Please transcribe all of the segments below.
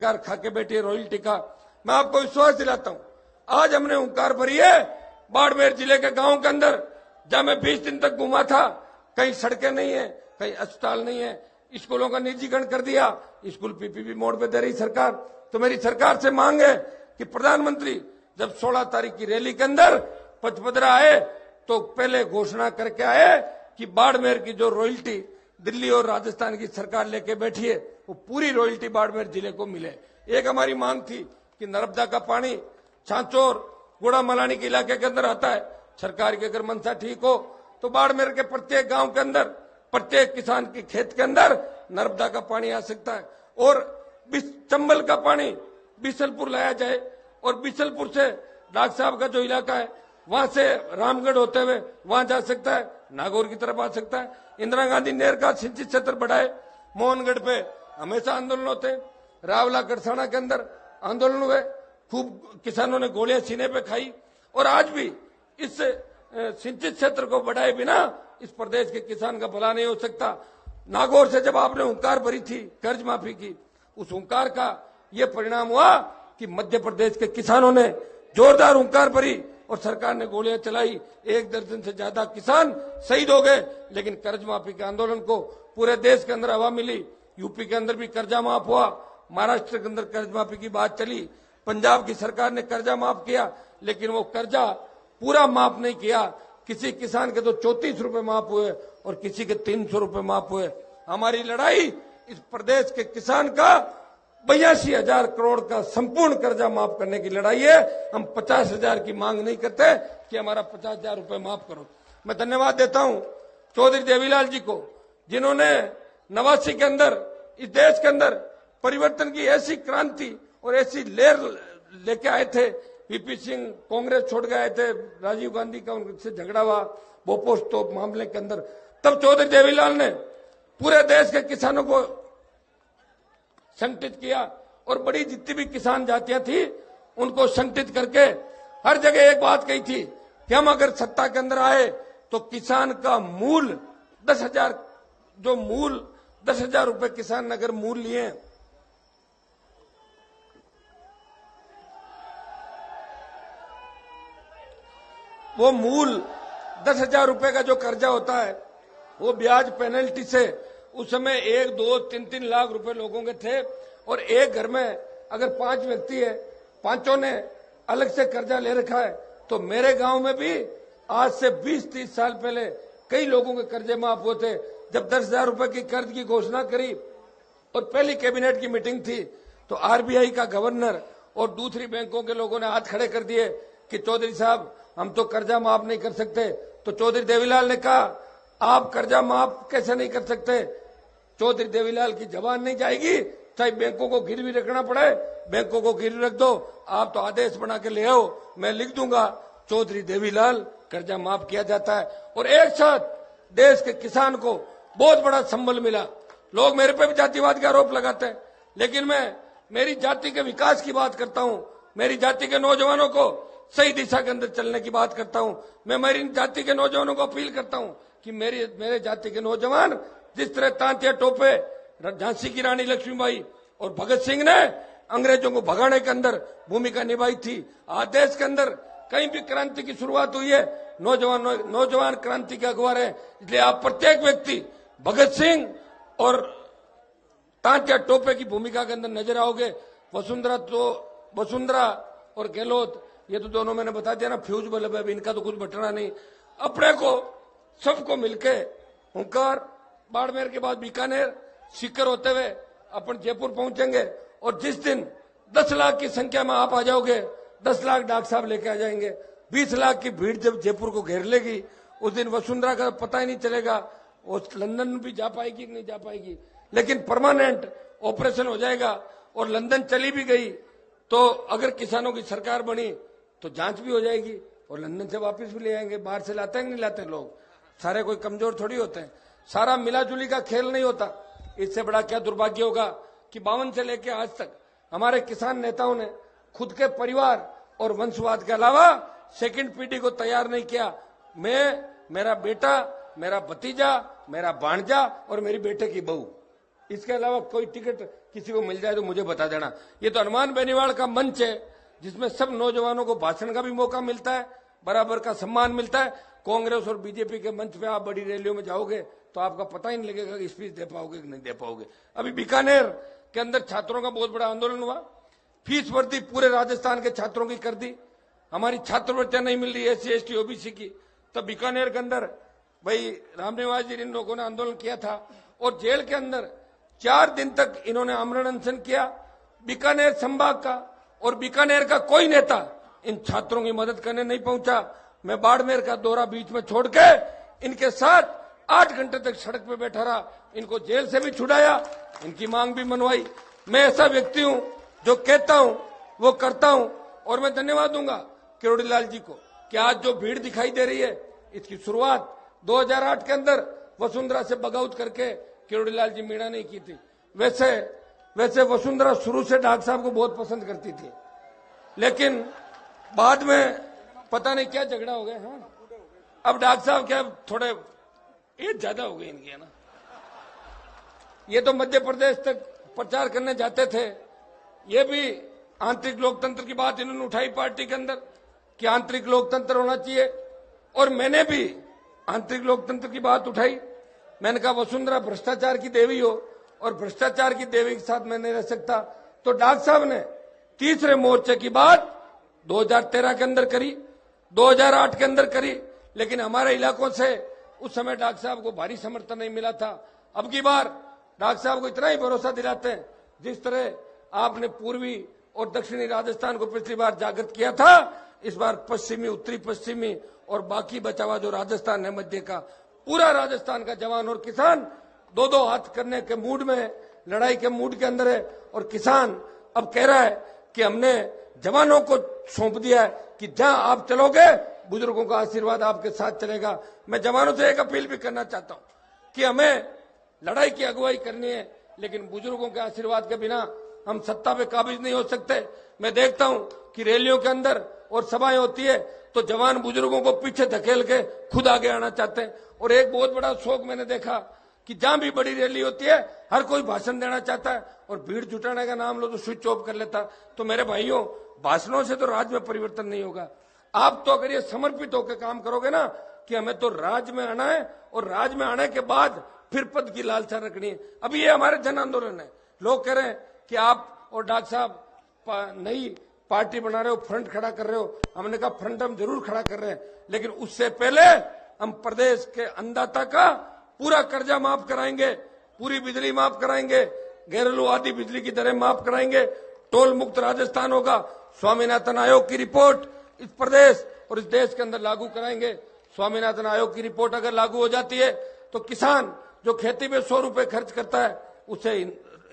Car खा के बैठी है रॉयल्टी का। मैं आपको विश्वास दिलाता हूं, आज हमने हुंकार भरी है बाड़मेर जिले के गांव के अंदर, जहां मैं 20 दिन तक घूमा था, कहीं सड़कें नहीं है, कहीं अस्पताल नहीं है, स्कूलों का निजीकरण कर दिया, स्कूल पीपीपी मोड पे दे रही सरकार। तो मेरी सरकार से मांग है कि प्रधानमंत्री जब 16 तारीख की रैली के अंदर पचपदरा आए तो पहले घोषणा करके आए कि बाड़मेर की जो रॉयल्टी दिल्ली और राजस्थान की सरकार लेके बैठी है वो पूरी रॉयल्टी बाड़मेर जिले को मिले। एक हमारी मांग थी कि नर्मदा का पानी छांचोर गुड़ा मलानी के इलाके के अंदर आता है, सरकार की अगर मंशा ठीक हो तो बाड़मेर के प्रत्येक गांव के अंदर, प्रत्येक किसान के खेत के अंदर नर्मदा का पानी आ सकता है, और चंबल का पानी बिसलपुर लाया जाए, और बिसलपुर से डाक साहब का जो इलाका है वहां से रामगढ़ होते हुए वहां जा सकता है, नागौर की तरफ आ सकता है। इंदिरा गांधी नहर का सिंचित क्षेत्र बढ़ाए। मोहनगढ़ पे हमेशा आंदोलन होते, रावला गढ़साना के अंदर आंदोलन हुए, खूब किसानों ने गोलियां सीने पे खाई, और आज भी इस सिंचित क्षेत्र को बढ़ाए बिना इस प्रदेश के किसान का भला नहीं हो सकता। नागौर से जब आपने हुंकार भरी थी कर्ज माफी की, उस हुंकार का यह परिणाम हुआ कि मध्य प्रदेश के किसानों ने जोरदार हुंकार भरी और सरकार ने गोलियां चलाई, 1 दर्जन से ज्यादा किसान शहीद हो गए। लेकिन कर्ज माफी के आंदोलन को पूरे देश के अंदर हवा मिली, यूपी के अंदर भी कर्जा माफ हुआ, महाराष्ट्र के अंदर कर्ज माफी की बात चली, पंजाब की सरकार ने कर्जा माफ किया, लेकिन वो कर्जा पूरा माफ नहीं किया। किसी किसान के तो 34 रुपए माफ हुए और किसी के 300 रुपए माफ हुए। हमारी लड़ाई इस प्रदेश के किसान का 82,000 करोड़ का संपूर्ण कर्जा माफ करने की लड़ाई है। हम 50,000 की मांग नहीं करते कि हमारा 50,000 रुपए माफ करो। मैं धन्यवाद देता हूं चौधरी देवीलाल जी को, जिन्होंने 89 के अंदर इस देश के अंदर परिवर्तन की ऐसी क्रांति और ऐसी लहर लेके आए थे। वीपी सिंह कांग्रेस छोड़ के आए थे, राजीव गांधी का उनसे झगड़ा हुआ बोपोस तोप मामले के अंदर, तब चौधरी देवीलाल ने पूरे देश के किसानों को संगठित किया और बड़ी जितनी भी किसान जातियां थी उनको संगठित करके हर जगह एक बात कही थी कि हम अगर सत्ता के अंदर आए तो किसान का मूल 10,000, जो मूल 10,000 रुपए किसान ने अगर मूल लिए, वो मूल 10,000 रुपए का जो कर्जा होता है वो ब्याज पेनल्टी से उस समय 1, 2, 3 लाख रुपए लोगों के थे, और एक घर में अगर 5 व्यक्ति है, पांचों ने अलग से कर्जा ले रखा है। तो मेरे गांव में भी आज से 20-30 साल पहले कई लोगों के कर्जे माफ हुए थे। जब 10,000 रुपए की कर्ज की घोषणा करी और पहली कैबिनेट की मीटिंग थी तो आरबीआई का गवर्नर और दूसरी बैंकों के लोगों ने हाथ खड़े कर दिए कि चौधरी साहब हम तो कर्जा माफ नहीं कर सकते। तो चौधरी देवीलाल ने कहा आप कर्जा माफ कैसे नहीं कर सकते? चौधरी देवीलाल की जबान नहीं जाएगी, चाहे बैंकों को गिरवी रखना पड़े, बैंकों को गिरवी रख दो, आप तो आदेश बना के ले आओ, मैं लिख दूंगा चौधरी देवीलाल कर्जा माफ किया जाता है। और एक साथ देश के किसान को बहुत बड़ा संबल मिला। लोग मेरे पे भी जातिवाद के आरोप लगाते हैं, लेकिन मैं मेरी जाति के विकास की बात करता हूं, मेरी जाति के नौजवानों को सही दिशा के अंदर चलने की बात करता हूं। मैं मेरी जाति के नौजवानों को अपील करता हूं कि मेरे जाति के नौजवान जिस तरह तांतिया टोपे, झांसी की रानी लक्ष्मीबाई और भगत सिंह ने अंग्रेजों को भगाने के अंदर भूमिका निभाई थी, आज देश के अंदर कहीं भी क्रांति की शुरुआत हुई है, नौजवान क्रांति के अगुवार है। इसलिए आप प्रत्येक व्यक्ति भगत सिंह और तांतिया टोपे की भूमिका के अंदर नजर आओगे। वसुंधरा और गहलोत, ये तो दोनों मैंने बता दिया ना, फ्यूज बल्ब है, इनका तो कुछ बटना नहीं। अपने को सबको मिलके हुंकार, बाड़मेर के बाद बीकानेर, सीकर होते हुए अपन जयपुर पहुंचेंगे, और जिस दिन 10 लाख की संख्या में आप आ जाओगे, 10 लाख डाक साहब लेके आ जाएंगे, 20 लाख की भीड़ जब जयपुर को घेर लेगी, उस दिन वसुंधरा का पता ही नहीं चलेगा वो लंदन भी जा पाएगी कि नहीं जा पाएगी। लेकिन परमानेंट ऑपरेशन हो जाएगा, और लंदन चली भी गई तो अगर किसानों की सरकार बनी तो जांच भी हो जाएगी और लंदन से वापस भी ले आएंगे। बाहर से लाते हैं नहीं लाते लोग, सारे कोई कमजोर थोड़ी होते हैं, सारा मिलाजुली का खेल नहीं होता। इससे बड़ा क्या दुर्भाग्य होगा कि 52 से लेकर आज तक हमारे किसान नेताओं ने खुद के परिवार और वंशवाद के अलावा सेकंड पीढ़ी को तैयार नहीं किया। मैं, मेरा बेटा, मेरा भतीजा, मेरा भांजा और मेरी बेटे की बहू, इसके अलावा कोई टिकट किसी को मिल जाए तो मुझे बता देना। ये तो हनुमान बेनीवाल का मंच है जिसमें सब नौजवानों को भाषण का भी मौका मिलता है, बराबर का सम्मान मिलता है। कांग्रेस और बीजेपी के मंच पे आप बड़ी रैलियों में जाओगे तो आपका पता ही नहीं लगेगा कि स्पीच दे पाओगे कि नहीं दे पाओगे। अभी बीकानेर के अंदर छात्रों का बहुत बड़ा आंदोलन हुआ, फीस वृद्धि पूरे राजस्थान के छात्रों की कर दी, हमारी छात्रवृत्तियां नहीं मिल रही SC ST OBC की। तब बीकानेर के अंदर भाई रामनिवास जी इन लोगों ने आंदोलन किया था और जेल के अंदर 4 दिन तक इन्होंने आमरण अनशन किया बीकानेर संभाग का, और बीकानेर का कोई नेता इन छात्रों की मदद करने नहीं पहुंचा। मैं बाड़मेर का दौरा बीच में छोड़ के इनके साथ 8 घंटे तक सड़क पे बैठा रहा, इनको जेल से भी छुड़ाया, इनकी मांग भी मनवाई। मैं ऐसा व्यक्ति हूं जो कहता हूं वो करता हूं, और मैं धन्यवाद दूंगा किरोड़ीलाल जी को कि आज जो भीड़ दिखाई दे रही है इसकी शुरुआत 2008 के अंदर वसुंधरा से बगावत करके किरोड़ीलाल जी मीणा ने की थी। वैसे वसुंधरा शुरू से डॉक्टर साहब को बहुत पसंद करती थी, लेकिन बाद में पता नहीं क्या झगड़ा हो गया। हाँ, अब डॉक्टर साहब क्या थोड़े एज ज्यादा हो गई इनकी, है ना। ये तो मध्य प्रदेश तक प्रचार करने जाते थे, ये भी आंतरिक लोकतंत्र की बात इन्होंने उठाई पार्टी के अंदर कि आंतरिक लोकतंत्र होना चाहिए, और मैंने भी आंतरिक लोकतंत्र की बात उठाई। मैंने कहा वसुंधरा भ्रष्टाचार की देवी हो और भ्रष्टाचार की देवी के साथ मैं नहीं रह सकता। तो डॉक्टर साहब ने तीसरे मोर्चे की बात 2013 के अंदर करी, 2008 के अंदर करी, लेकिन हमारे इलाकों से उस समय डॉक्टर साहब को भारी समर्थन नहीं मिला था। अब की बार डॉक्टर साहब को इतना ही भरोसा दिलाते हैं जिस तरह आपने पूर्वी और दक्षिणी राजस्थान को पिछली बार जागृत किया था, इस बार पश्चिमी, उत्तरी पश्चिमी और बाकी बचा हुआ जो राजस्थान है मध्य का, पूरा राजस्थान का जवान और किसान 2-2 हाथ करने के मूड में, लड़ाई के मूड के अंदर है। और किसान अब कह रहा है कि हमने जवानों को सौंप दिया है कि जहां आप चलोगे बुजुर्गों का आशीर्वाद आपके साथ चलेगा। मैं जवानों से एक अपील भी करना चाहता हूं कि हमें लड़ाई की अगुवाई करनी है, लेकिन बुजुर्गों के आशीर्वाद के बिना हम सत्ता पे काबिज नहीं हो सकते। मैं देखता हूं कि रैलियों के अंदर और सभाएं होती है तो जवान बुजुर्गों को पीछे धकेल के खुद आगे आना चाहते हैं। और एक बहुत बड़ा शौक मैंने देखा कि जहां भी बड़ी रैली होती है हर कोई भाषण देना चाहता है, और भीड़ जुटाने का नाम लो तो स्विच ऑफ कर लेता। तो मेरे भाइयों, भाषणों से तो राज्य में परिवर्तन नहीं होगा। आप तो अगर ये समर्पित होकर काम करोगे ना कि हमें तो राज्य में आना है, और राज्य में आने के बाद फिर पद की लालसा रखनी है। अभी ये हमारे जन आंदोलन है। लोग कह रहे हैं कि आप और डॉक्टर साहब नई पार्टी बना रहे हो, फ्रंट खड़ा कर रहे हो। हमने कहा फ्रंट हम जरूर खड़ा कर रहे हैं, लेकिन उससे पहले हम प्रदेश के अन्नदाता का पूरा कर्जा माफ कराएंगे, पूरी बिजली माफ कराएंगे, घरेलू आदि बिजली की दरें माफ कराएंगे, टोल मुक्त राजस्थान होगा, स्वामीनाथन आयोग की रिपोर्ट इस प्रदेश और इस देश के अंदर लागू कराएंगे। स्वामीनाथन आयोग की रिपोर्ट अगर लागू हो जाती है तो किसान जो खेती में 100 रुपए खर्च करता है उसे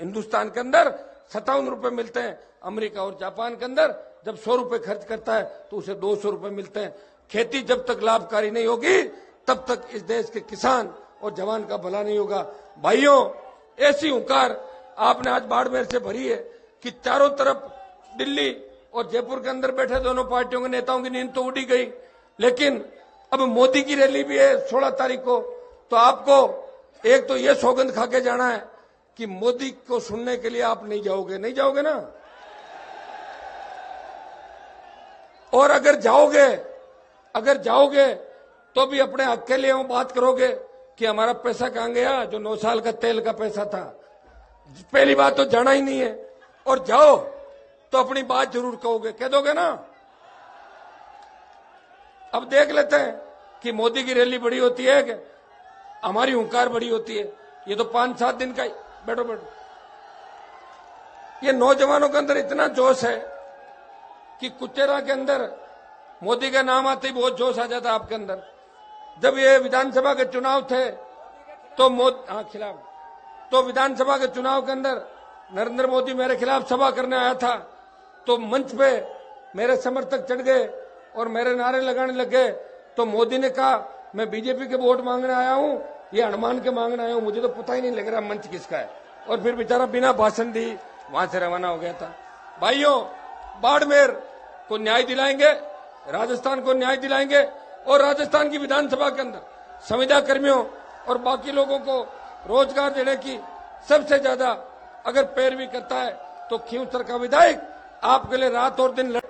हिंदुस्तान के अंदर 57 रुपए मिलते हैं। अमेरिका और जापान के अंदर जब 100 रुपए खर्च करता है तो उसे 200 रुपए मिलते हैं। खेती जब तक लाभकारी नहीं होगी तब तक इस देश के किसान और जवान का भला नहीं होगा। भाइयों, ऐसी हुंकार आपने आज बाड़मेर से भरी है कि चारों तरफ दिल्ली और जयपुर के अंदर बैठे दोनों पार्टियों के नेताओं की नींद तो उड़ी गई, लेकिन अब मोदी की रैली भी है 16 तारीख को। तो आपको एक तो ये सौगंध खा के जाना है कि मोदी को सुनने के लिए आप नहीं जाओगे ना। और अगर जाओगे तो भी अपने हक के लिए वो बात करोगे कि हमारा पैसा कहां गया जो 9 साल का तेल का पैसा था। पहली बात तो जाना ही नहीं है, और जाओ तो अपनी बात जरूर कहोगे, कह दोगे ना। अब देख लेते हैं कि मोदी की रैली बड़ी होती है कि हमारी हुंकार बड़ी होती है। ये तो 5-7 दिन का। बैठो। ये नौजवानों के अंदर इतना जोश है कि कुचेरा के अंदर मोदी का नाम आते ही बहुत जोश आ जाता आपके अंदर। जब ये विधानसभा के चुनाव थे तो खिलाफ, तो विधानसभा के चुनाव के अंदर नरेंद्र मोदी मेरे खिलाफ सभा करने आया था, तो मंच पे मेरे समर्थक चढ़ गए और मेरे नारे लगाने लग गए। तो मोदी ने कहा मैं बीजेपी के वोट मांगने आया हूं, ये हनुमान के मांगने आया हूं, मुझे तो पता ही नहीं लग रहा मंच किसका है। और फिर बेचारा बिना भाषण दी वहां से रवाना हो गया था। भाइयों, बाड़मेर को न्याय दिलाएंगे, राजस्थान को न्याय दिलाएंगे, और राजस्थान की विधानसभा के अंदर संविदा कर्मियों और बाकी लोगों को रोजगार देने की सबसे ज्यादा अगर पैरवी करता है तो खींवसर का विधायक आपके लिए रात और दिन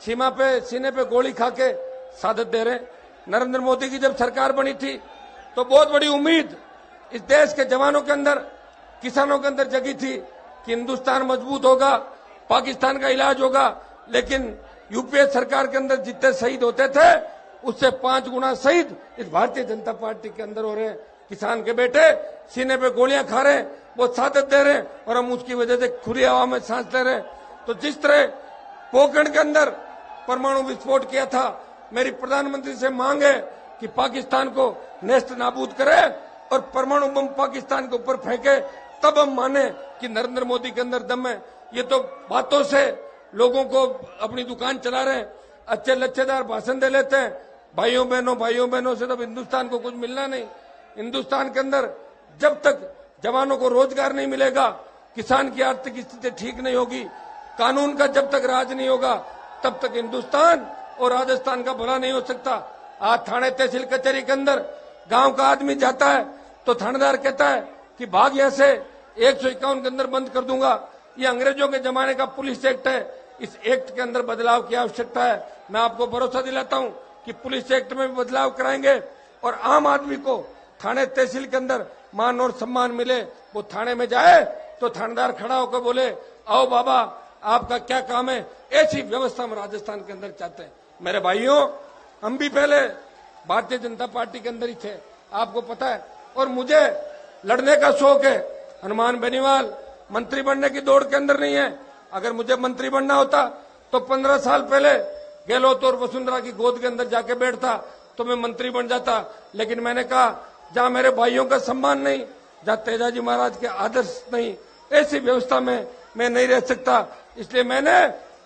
सीमा पे सीने पे गोली खा के सादत दे रहे। नरेंद्र मोदी की जब सरकार बनी थी तो बहुत बड़ी उम्मीद इस देश के जवानों के अंदर, किसानों के अंदर जगी थी कि हिंदुस्तान मजबूत होगा, पाकिस्तान का इलाज होगा। लेकिन यूपीए सरकार के अंदर जितने शहीद होते थे उससे 5 गुना शहीद इस भारतीय जनता पार्टी के अंदर हो रहे हैं। किसान के बेटे सीने पे गोलियां खा रहे हैं, वो शहादत दे रहे हैं और हम उसकी वजह से खुली हवा में सांस ले रहे हैं। तो जिस तरह पोखरण के अंदर परमाणु विस्फोट किया था, मेरी प्रधानमंत्री से मांग है कि पाकिस्तान को नेस्त नाबूद करे और परमाणु बम पाकिस्तान के ऊपर फेंके, तब हम माने कि नरेंद्र मोदी के अंदर दम है। ये तो बातों से लोगों को अपनी दुकान चला रहे हैं, अच्छे लच्छेदार भाषण दे लेते हैं। भाइयों बहनों से तब हिंदुस्तान को कुछ मिलना नहीं। हिंदुस्तान के अंदर जब तक जवानों को रोजगार नहीं मिलेगा, किसान की आर्थिक स्थिति ठीक नहीं होगी, कानून का जब तक राज नहीं होगा, तब तक हिंदुस्तान और राजस्थान का भला नहीं हो सकता। आज थाने तहसील कचहरी के अंदर गांव का आदमी जाता है तो थानेदार कहता है कि भाग यहां से, 151 के अंदर बंद कर दूंगा। ये अंग्रेजों के जमाने का पुलिस एक्ट है, इस एक्ट के अंदर बदलाव की आवश्यकता है। मैं आपको भरोसा दिलाता हूं कि पुलिस एक्ट में भी बदलाव कराएंगे और आम आदमी को थाने तहसील के अंदर मान और सम्मान मिले। वो थाने में जाए तो थानेदार खड़ा होकर बोले, आओ बाबा आपका क्या काम है। ऐसी व्यवस्था हम राजस्थान के अंदर चाहते हैं। मेरे भाइयों, हम भी पहले भारतीय जनता पार्टी के अंदर ही थे, आपको पता है, और मुझे लड़ने का शौक है। हनुमान बेनीवाल मंत्री बनने की दौड़ के अंदर नहीं है। अगर मुझे मंत्री बनना होता तो 15 साल पहले गहलोत और वसुंधरा की गोद के अंदर जाके बैठता तो मैं मंत्री बन जाता। लेकिन मैंने कहा जहां मेरे भाइयों का सम्मान नहीं, जहां तेजाजी महाराज के आदर्श नहीं, ऐसी व्यवस्था में मैं नहीं रह सकता। इसलिए मैंने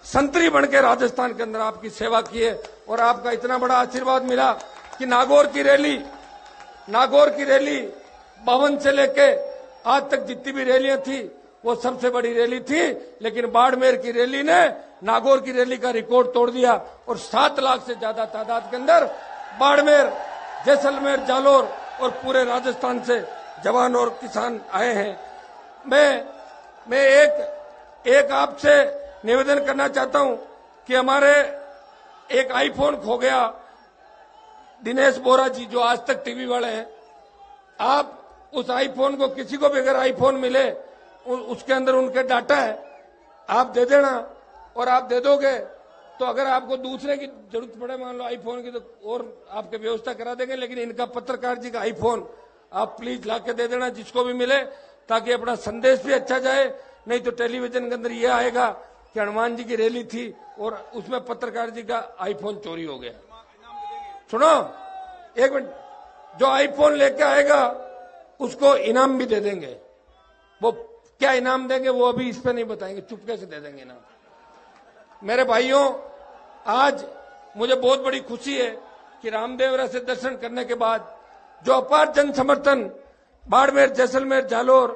संतरी बन के राजस्थान के अंदर आपकी सेवा की है और आपका इतना बड़ा आशीर्वाद मिला कि नागौर की रैली 52 से लेके आज तक जितनी भी रैलियां थी वो सबसे बड़ी रैली थी। लेकिन बाड़मेर की रैली ने नागौर की रैली का रिकॉर्ड तोड़ दिया और 7 लाख से ज्यादा तादाद के अंदर बाड़मेर, जैसलमेर, जालोर और पूरे राजस्थान से जवान और किसान आए हैं। मैं एक आपसे निवेदन करना चाहता हूं कि हमारे एक आईफोन खो गया। दिनेश बोरा जी जो आज तक टीवी वाले हैं, आप उस आईफोन को, किसी को भी अगर आईफोन मिले उसके अंदर उनके डाटा है, आप दे देना। और आप दे दोगे तो अगर आपको दूसरे की जरूरत पड़े, मान लो आईफोन की, तो और आपके व्यवस्था करा देंगे। लेकिन इनका पत्रकार जी का आईफोन आप प्लीज ला के दे देना जिसको भी मिले, ताकि अपना संदेश भी अच्छा जाए। नहीं तो टेलीविजन के अंदर यह आएगा कि हनुमान जी की रैली थी और उसमें पत्रकार जी का आईफोन चोरी हो गया। सुनो एक मिनट, जो आईफोन लेके आएगा उसको इनाम भी दे देंगे। वो क्या इनाम देंगे वो अभी इस पे नहीं बताएंगे, चुपके से दे देंगे इनाम। मेरे भाइयों, आज मुझे बहुत बड़ी खुशी है कि रामदेवरा से दर्शन करने के बाद जो अपार जन समर्थन बाड़मेर, जैसलमेर, जालोर,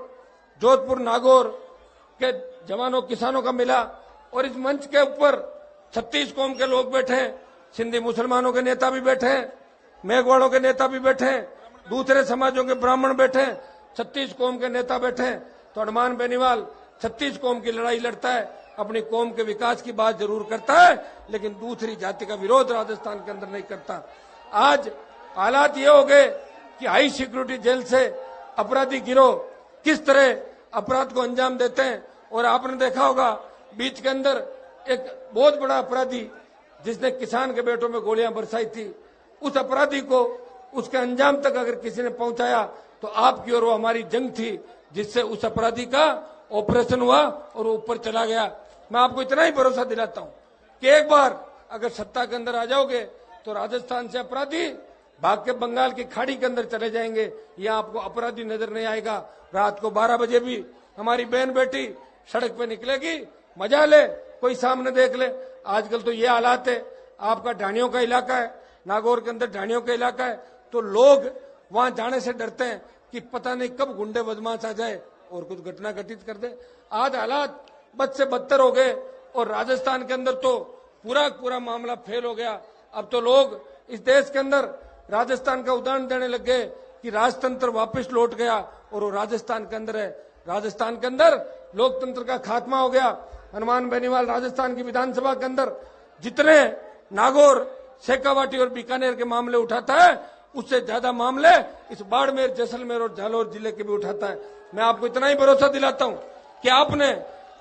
जोधपुर, नागौर के जवानों किसानों का मिला, और इस मंच के ऊपर 36 कौम के लोग बैठे हैं, सिंधी मुसलमानों के नेता भी बैठे हैं, मेघवाड़ों के नेता भी बैठे हैं, दूसरे समाजों के ब्राह्मण बैठे हैं, 36 कौम के नेता बैठे हैं। तो हनुमान बेनीवाल 36 कौम की लड़ाई लड़ता है, अपनी कौम के विकास की बात जरूर करता है, लेकिन दूसरी जाति का विरोध राजस्थान के अंदर नहीं करता। आज हालात ये हो गए कि हाई सिक्योरिटी जेल से अपराधी गिरोह किस तरह अपराध को अंजाम देते हैं। और आपने देखा होगा बीच के अंदर एक बहुत बड़ा अपराधी जिसने किसान के बेटों में गोलियां बरसाई थी, उस अपराधी को उसके अंजाम तक अगर किसी ने पहुंचाया तो आपकी और वो हमारी जंग थी, जिससे उस अपराधी का ऑपरेशन हुआ और वो ऊपर चला गया। मैं आपको इतना ही भरोसा दिलाता हूं कि एक बार अगर सत्ता के अंदर आ जाओगे तो राजस्थान से अपराधी भाग के बंगाल की खाड़ी के अंदर चले जाएंगे। यहाँ आपको अपराधी नजर नहीं आएगा। रात को 12 बजे भी हमारी बहन बेटी सड़क पे निकलेगी, मजा ले, कोई सामने देख ले। आजकल तो ये हालात है, आपका ढाणियों का इलाका है, नागौर के अंदर ढाणियों का इलाका है, तो लोग वहां जाने से डरते हैं कि पता नहीं कब गुंडे बदमाश आ जाए और कुछ घटना घटित कर दे। आज हालात बद से बदतर हो गए और राजस्थान के अंदर तो पूरा मामला फेल हो गया। अब तो लोग इस देश के अंदर राजस्थान का उदाहरण देने लग गए कि राजतंत्र वापस लौट गया और वो राजस्थान के अंदर है। राजस्थान के अंदर लोकतंत्र का खात्मा हो गया। हनुमान बेनीवाल राजस्थान की विधानसभा के अंदर जितने नागौर, शेखावाटी और बीकानेर के मामले उठाता है, उससे ज्यादा मामले इस बाड़मेर, जैसलमेर और जालौर जिले के भी उठाता है। मैं आपको इतना ही भरोसा दिलाता हूं कि आपने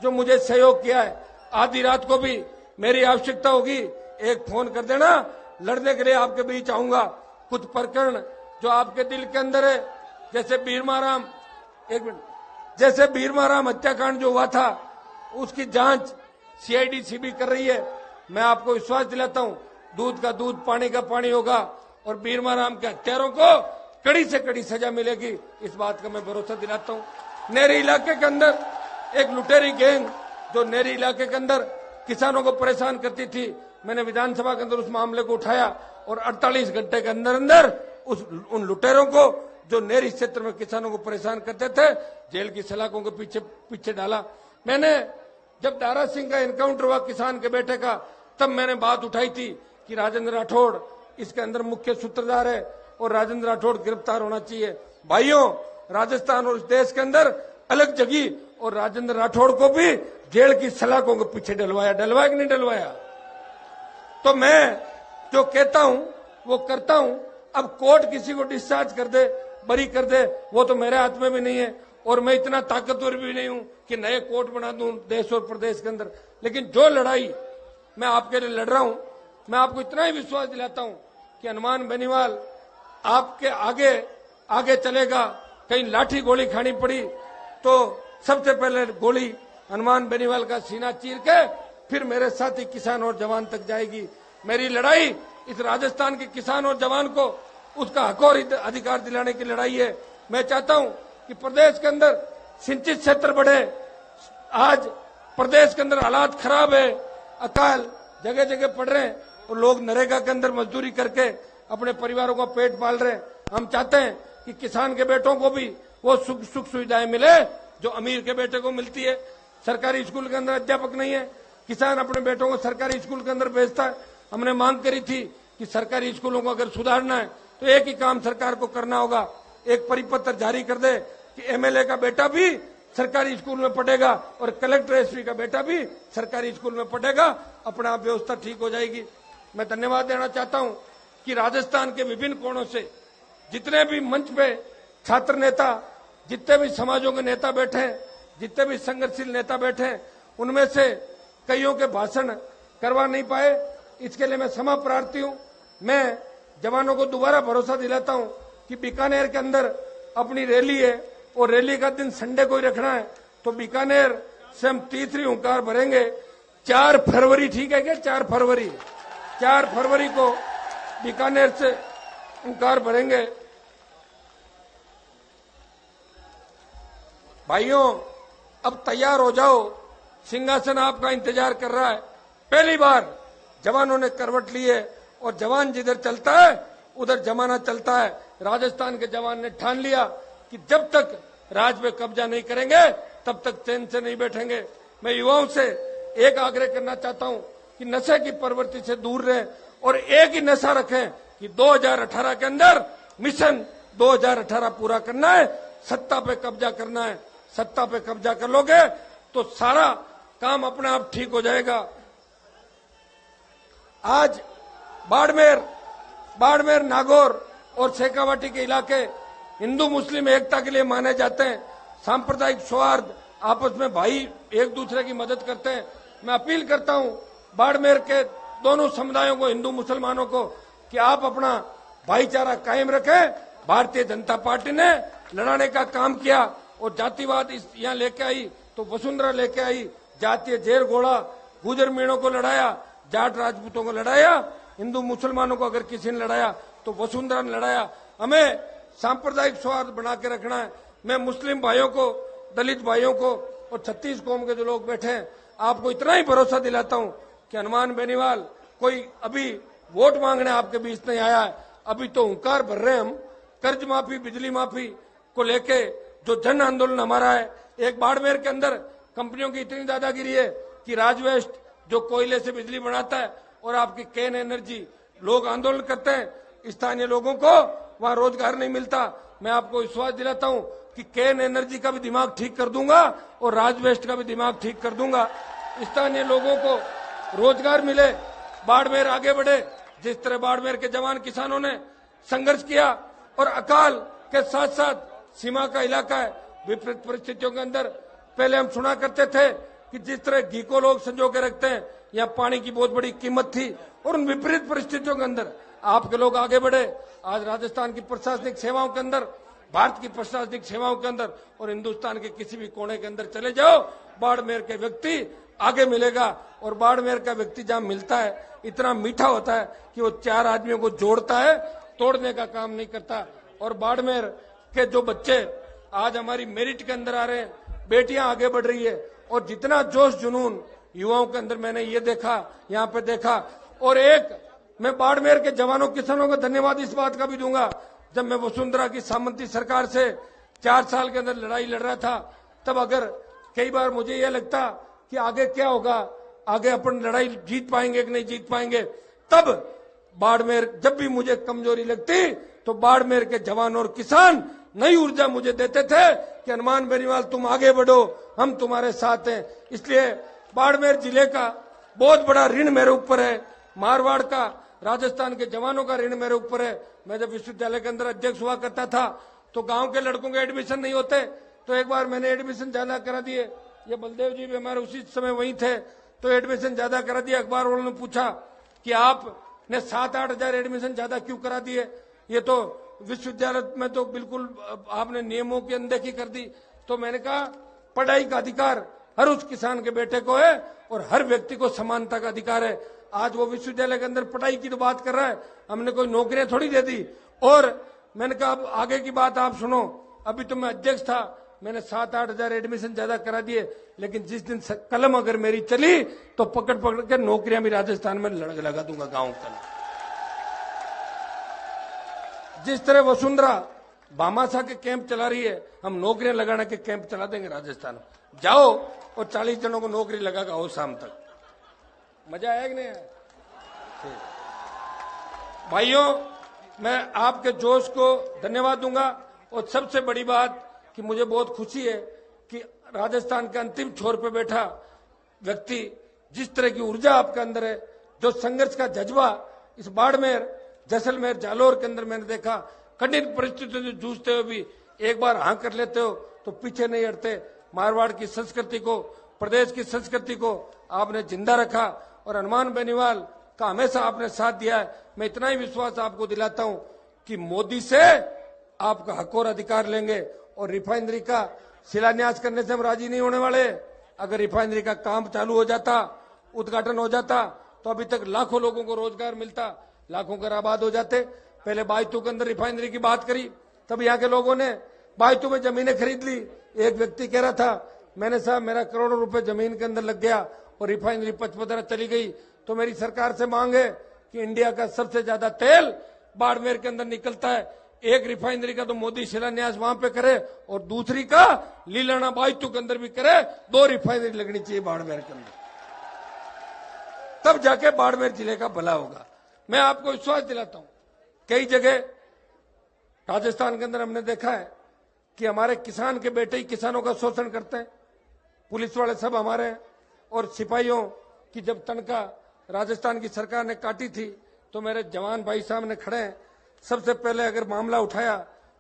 जो मुझे सहयोग किया है, आधी रात को भी मेरी आवश्यकता होगी एक फोन कर देना, लड़ने के लिए आपके बीच आऊंगा। कुछ प्रकरण जो आपके दिल के अंदर है, जैसे भीरमाराम, एक मिनट, जैसे भीरमाराम हत्याकांड जो हुआ था, उसकी जांच सीआईडी सीबी कर रही है। मैं आपको विश्वास दिलाता हूं, दूध का दूध, पानी का पानी होगा और भीरमाराम के हत्यारों को कड़ी से कड़ी सजा मिलेगी, इस बात का मैं भरोसा दिलाता हूं। नेरी इलाके के अंदर एक लुटेरी गैंग जो नेरी इलाके के अंदर किसानों को परेशान करती थी, मैंने विधानसभा के अंदर उस मामले को उठाया और 48 घंटे के अंदर अंदर उन लुटेरों को जो नेरी क्षेत्र में किसानों को परेशान करते थे, जेल की सलाखों के पीछे डाला। मैंने जब दारा सिंह का एनकाउंटर हुआ किसान के बेटे का, तब मैंने बात उठाई थी कि राजेंद्र राठौड़ इसके अंदर मुख्य सूत्रधार है और राजेंद्र राठौड़ गिरफ्तार होना चाहिए। भाइयों, राजस्थान और इस देश के अंदर अलग जगी और राजेंद्र राठौड़ को भी जेल की सलाखों के पीछे डलवाया कि नहीं डलवाया? तो मैं जो कहता हूं वो करता हूं। अब कोर्ट किसी को डिस्चार्ज कर दे, बरी कर दे, वो तो मेरे हाथ में भी नहीं है और मैं इतना ताकतवर भी नहीं हूं कि नए कोर्ट बना दूं देश और प्रदेश के अंदर। लेकिन जो लड़ाई मैं आपके लिए लड़ रहा हूं, मैं आपको इतना ही विश्वास दिलाता हूं कि हनुमान बेनीवाल आपके आगे आगे चलेगा। कहीं लाठी गोली खानी पड़ी तो सबसे पहले गोली हनुमान बेनीवाल का सीना चीर के फिर मेरे साथी किसान और जवान तक जाएगी। मेरी लड़ाई इस राजस्थान के किसान और जवान को उसका हक और अधिकार दिलाने की लड़ाई है। मैं चाहता हूं कि प्रदेश के अंदर सिंचित क्षेत्र बढ़े। आज प्रदेश के अंदर हालात खराब है, अकाल जगह जगह पड़ रहे हैं और लोग नरेगा के अंदर मजदूरी करके अपने परिवारों का पेट पाल रहे हैं। हम चाहते हैं कि किसान के बेटों को भी वो सुख सुविधाएं मिले जो अमीर के बेटे को मिलती है। सरकारी स्कूल के अंदर अध्यापक नहीं है, किसान अपने बेटों को सरकारी स्कूल के अंदर भेजता है। हमने मांग करी थी कि सरकारी स्कूलों को अगर सुधारना है तो एक ही काम सरकार को करना होगा, एक परिपत्र जारी कर दे कि एमएलए का बेटा भी सरकारी स्कूल में पढ़ेगा और कलेक्टर एसपी का बेटा भी सरकारी स्कूल में पढ़ेगा, अपना आप व्यवस्था ठीक हो जाएगी। मैं धन्यवाद देना चाहता हूं कि राजस्थान के विभिन्न कोणों से जितने भी मंच पे छात्र नेता, जितने भी समाजों के नेता बैठे हैं, जितने भी संघर्षशील नेता बैठे हैं, उनमें से कईयों के भाषण करवा नहीं पाए, इसके लिए मैं क्षमा प्रार्थी हूं। मैं जवानों को दोबारा भरोसा दिलाता हूं कि बीकानेर के अंदर अपनी रैली है और रैली का दिन संडे को ही रखना है, तो बीकानेर से हम तीसरी हुंकार भरेंगे 4 फरवरी। ठीक है क्या? 4 फरवरी को बीकानेर से हुंकार भरेंगे। भाइयों, अब तैयार हो जाओ, सिंहासन आपका इंतजार कर रहा है। पहली बार जवानों ने करवट ली है और जवान जिधर चलता है उधर जमाना चलता है। राजस्थान के जवान ने ठान लिया कि जब तक राज पे कब्जा नहीं करेंगे तब तक चैन से नहीं बैठेंगे। मैं युवाओं से एक आग्रह करना चाहता हूं कि नशे की प्रवृत्ति से दूर रहें और एक ही नशा रखें कि 2018 के अंदर मिशन 2018 पूरा करना है, सत्ता पे कब्जा करना है। सत्ता पे कब्जा कर लोगे तो सारा काम अपने आप ठीक हो जाएगा। आज बाड़मेर, नागौर और शेखावाटी के इलाके हिंदू मुस्लिम एकता के लिए माने जाते हैं। सांप्रदायिक सौहार्द, आपस में भाई एक दूसरे की मदद करते हैं। मैं अपील करता हूं बाड़मेर के दोनों समुदायों को, हिंदू मुसलमानों को, कि आप अपना भाईचारा कायम रखें। भारतीय जनता पार्टी ने लड़ाने का काम किया और जातिवाद यहाँ लेके आई तो वसुंधरा लेके आई, जातीय जेर घोड़ा, गुजर मीणों को लड़ाया, जाट राजपूतों को लड़ाया, हिंदू मुसलमानों को अगर किसी ने लड़ाया तो वसुंधरा ने लड़ाया। हमें सांप्रदायिक सौहार्द बना के रखना है। मैं मुस्लिम भाइयों को, दलित भाइयों को और 36 कौम के जो लोग बैठे हैं, आपको इतना ही भरोसा दिलाता हूं कि हनुमान बेनीवाल कोई अभी वोट मांगने आपके बीच नहीं आया है। अभी तो हुंकार भर रहे हैं हम कर्ज माफी, बिजली माफी को लेके जो जन आंदोलन हमारा है। एक बाड़मेर के अंदर कंपनियों की इतनी दादागिरी है कि राजवेस्ट जो कोयले से बिजली बनाता है और आपकी केन एनर्जी, लोग आंदोलन करते हैं, स्थानीय लोगों को वहां रोजगार नहीं मिलता। मैं आपको विश्वास दिलाता हूं कि केन एनर्जी का भी दिमाग ठीक कर दूंगा और राज वेस्ट का भी दिमाग ठीक कर दूंगा। स्थानीय लोगों को रोजगार मिले, बाड़मेर आगे बढ़े। जिस तरह बाड़मेर के जवान किसानों ने संघर्ष किया और अकाल के साथ साथ सीमा का इलाका है, विपरीत परिस्थितियों के अंदर पहले हम सुना करते थे कि जिस तरह घी को लोग संजो के रखते हैं, यहाँ पानी की बहुत बड़ी कीमत थी और उन विपरीत परिस्थितियों के अंदर आपके लोग आगे बढ़े। आज राजस्थान की प्रशासनिक सेवाओं के अंदर, भारत की प्रशासनिक सेवाओं के अंदर और हिंदुस्तान के किसी भी कोने के अंदर चले जाओ, बाड़मेर के व्यक्ति आगे मिलेगा। और बाड़मेर का व्यक्ति जहां मिलता है इतना मीठा होता है कि वो चार आदमियों को जोड़ता है, तोड़ने का काम नहीं करता। और बाड़मेर के जो बच्चे आज हमारी मेरिट के अंदर आ रहे हैं, बेटियां आगे बढ़ रही है और जितना जोश जुनून युवाओं के अंदर मैंने ये देखा, यहाँ पे देखा। और एक मैं बाड़मेर के जवानों किसानों को धन्यवाद इस बात का भी दूंगा, जब मैं वसुंधरा की सामंती सरकार से 4 साल के अंदर लड़ाई लड़ रहा था, तब अगर कई बार मुझे यह लगता कि आगे क्या होगा, आगे अपन लड़ाई जीत पाएंगे कि नहीं जीत पाएंगे, तब बाड़मेर जब भी मुझे कमजोरी लगती तो बाड़मेर के जवान और किसान नई ऊर्जा मुझे देते थे कि हनुमान बेनीवाल तुम आगे बढ़ो, हम तुम्हारे साथ हैं। इसलिए बाड़मेर जिले का बहुत बड़ा ऋण मेरे ऊपर है, मारवाड़ का, राजस्थान के जवानों का ऋण मेरे ऊपर है। मैं जब विश्वविद्यालय के अंदर अध्यक्ष हुआ करता था तो गांव के लड़कों के एडमिशन नहीं होते, तो एक बार मैंने एडमिशन ज्यादा करा दिए। ये बलदेव जी भी हमारे उसी समय वहीं थे, तो एडमिशन ज्यादा करा दिया। अखबार वालों ने पूछा कि आपने 7-8 हजार एडमिशन ज्यादा क्यों करा दिए, ये तो विश्वविद्यालय में तो बिल्कुल आपने नियमों की अनदेखी कर दी। तो मैंने कहा पढ़ाई का अधिकार हर उस किसान के बेटे को है और हर व्यक्ति को समानता का अधिकार है। आज वो विश्वविद्यालय के अंदर पढ़ाई की तो बात कर रहा है, हमने कोई नौकरियां थोड़ी दे दी। और मैंने कहा अब आगे की बात आप सुनो, अभी तो मैं अध्यक्ष था, मैंने 7-8 हजार एडमिशन ज्यादा करा दिए, लेकिन जिस दिन कलम अगर मेरी चली तो पकड़ पकड़ के नौकरियां भी राजस्थान में लगा दूंगा गाँव का। जिस तरह वसुंधरा भामाशाह के कैंप चला रही है, हम नौकरियां लगाने के कैंप चला देंगे राजस्थान में। जाओ और 40 जनों को नौकरी लगा के आओ शाम तक। मजा आया कि नहीं आया? भाइयों, मैं आपके जोश को धन्यवाद दूंगा। और सबसे बड़ी बात कि मुझे बहुत खुशी है कि राजस्थान के अंतिम छोर पे बैठा व्यक्ति, जिस तरह की ऊर्जा आपके अंदर है, जो संघर्ष का जज्बा इस बाड़मेर, जैसलमेर, जालोर के अंदर मैंने देखा, कठिन परिस्थितियों से जूझते हुए भी एक बार हाँ कर लेते हो तो पीछे नहीं हटते। मारवाड़ की संस्कृति को, प्रदेश की संस्कृति को आपने जिंदा रखा और हनुमान बेनीवाल का हमेशा आपने साथ दिया है। मैं इतना ही विश्वास आपको दिलाता हूं कि मोदी से आपका हक और अधिकार लेंगे। और रिफाइनरी का शिलान्यास करने से हम राजी नहीं होने वाले। अगर रिफाइनरी का काम चालू हो जाता, उद्घाटन हो जाता, तो अभी तक लाखों लोगों को रोजगार मिलता, लाखों घर आबाद हो जाते। पहले बायतू के अंदर रिफाइनरी की बात करी, तब यहाँ के लोगों ने बायतू में जमीनें खरीद ली। एक व्यक्ति कह रहा था, मैंने साहब मेरा करोड़ों रुपए जमीन के अंदर लग गया और रिफाइनरी पचपदरा चली गई। तो मेरी सरकार से मांग है कि इंडिया का सबसे ज्यादा तेल बाड़मेर के अंदर निकलता है, एक रिफाइनरी का तो मोदी शिलान्यास वहां पे करे और दूसरी का लीलाना बायतू के अंदर भी करे। 2 रिफाइनरी लगनी चाहिए बाड़मेर के अंदर, तब जाके बाड़मेर जिले का भला होगा। मैं आपको विश्वास दिलाता हूं, कई जगह राजस्थान के अंदर हमने देखा है कि हमारे किसान के बेटे ही किसानों का शोषण करते हैं। पुलिस वाले सब हमारे हैं। और सिपाहियों की जब तनख्वाह राजस्थान की सरकार ने काटी थी तो मेरे जवान भाई साहब ने खड़े हैं, सबसे पहले अगर मामला उठाया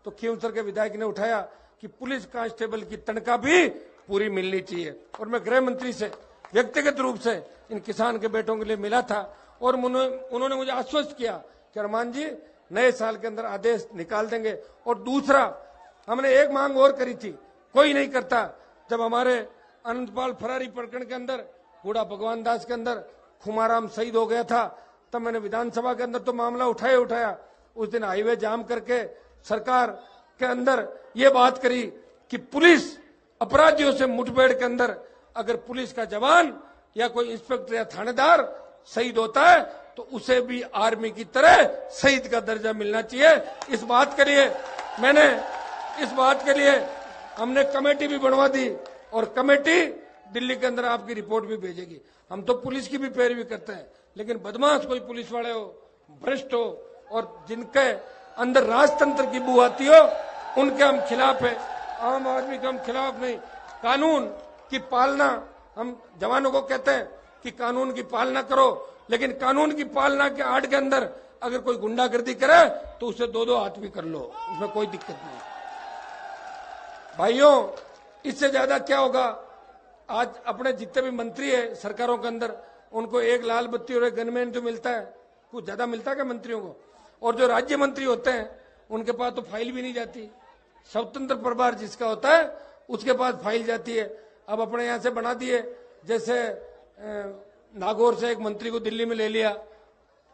तो खींवसर के विधायक ने उठाया कि पुलिस कांस्टेबल की तनख्वाह भी पूरी मिलनी चाहिए। और मैं गृह मंत्री से व्यक्तिगत रूप से इन किसान के बेटों के लिए मिला था और उन्होंने मुझे आश्वस्त किया कि हनुमान जी नए साल के अंदर आदेश निकाल देंगे। और दूसरा, हमने एक मांग और करी थी, कोई नहीं करता। जब हमारे अनंतपाल फरारी प्रकरण के अंदर, बूढ़ा भगवान दास के अंदर खुमाराम शहीद हो गया था, तब मैंने विधानसभा के अंदर तो मामला उठाया। उस दिन हाईवे जाम करके सरकार के अंदर ये बात करी कि पुलिस अपराधियों से मुठभेड़ के अंदर अगर पुलिस का जवान या कोई इंस्पेक्टर या थानेदार शहीद होता है तो उसे भी आर्मी की तरह शहीद का दर्जा मिलना चाहिए। इस बात के लिए हमने कमेटी भी बनवा दी और कमेटी दिल्ली के अंदर आपकी रिपोर्ट भी भेजेगी। हम तो पुलिस की भी पैरवी करते हैं, लेकिन बदमाश कोई पुलिस वाले हो, भ्रष्ट हो और जिनके अंदर राजतंत्र की बू आती हो, उनके हम खिलाफ है। आम आदमी के हम खिलाफ नहीं। कानून की पालना, हम जवानों को कहते हैं कि कानून की पालना करो, लेकिन कानून की पालना के आड़ के अंदर अगर कोई गुंडागर्दी करे तो उसे 2-2 हाथ भी कर लो, उसमें कोई दिक्कत नहीं। भाइयों, इससे ज्यादा क्या होगा? आज अपने जितने भी मंत्री है सरकारों के अंदर, उनको एक लाल बत्ती और एक गनमैन जो मिलता है, कुछ ज्यादा मिलता है क्या मंत्रियों को? और जो राज्य मंत्री होते हैं उनके पास तो फाइल भी नहीं जाती। स्वतंत्र प्रभार जिसका होता है उसके पास फाइल जाती है। अब अपने यहां से बना दिए, जैसे नागौर से एक मंत्री को दिल्ली में ले लिया,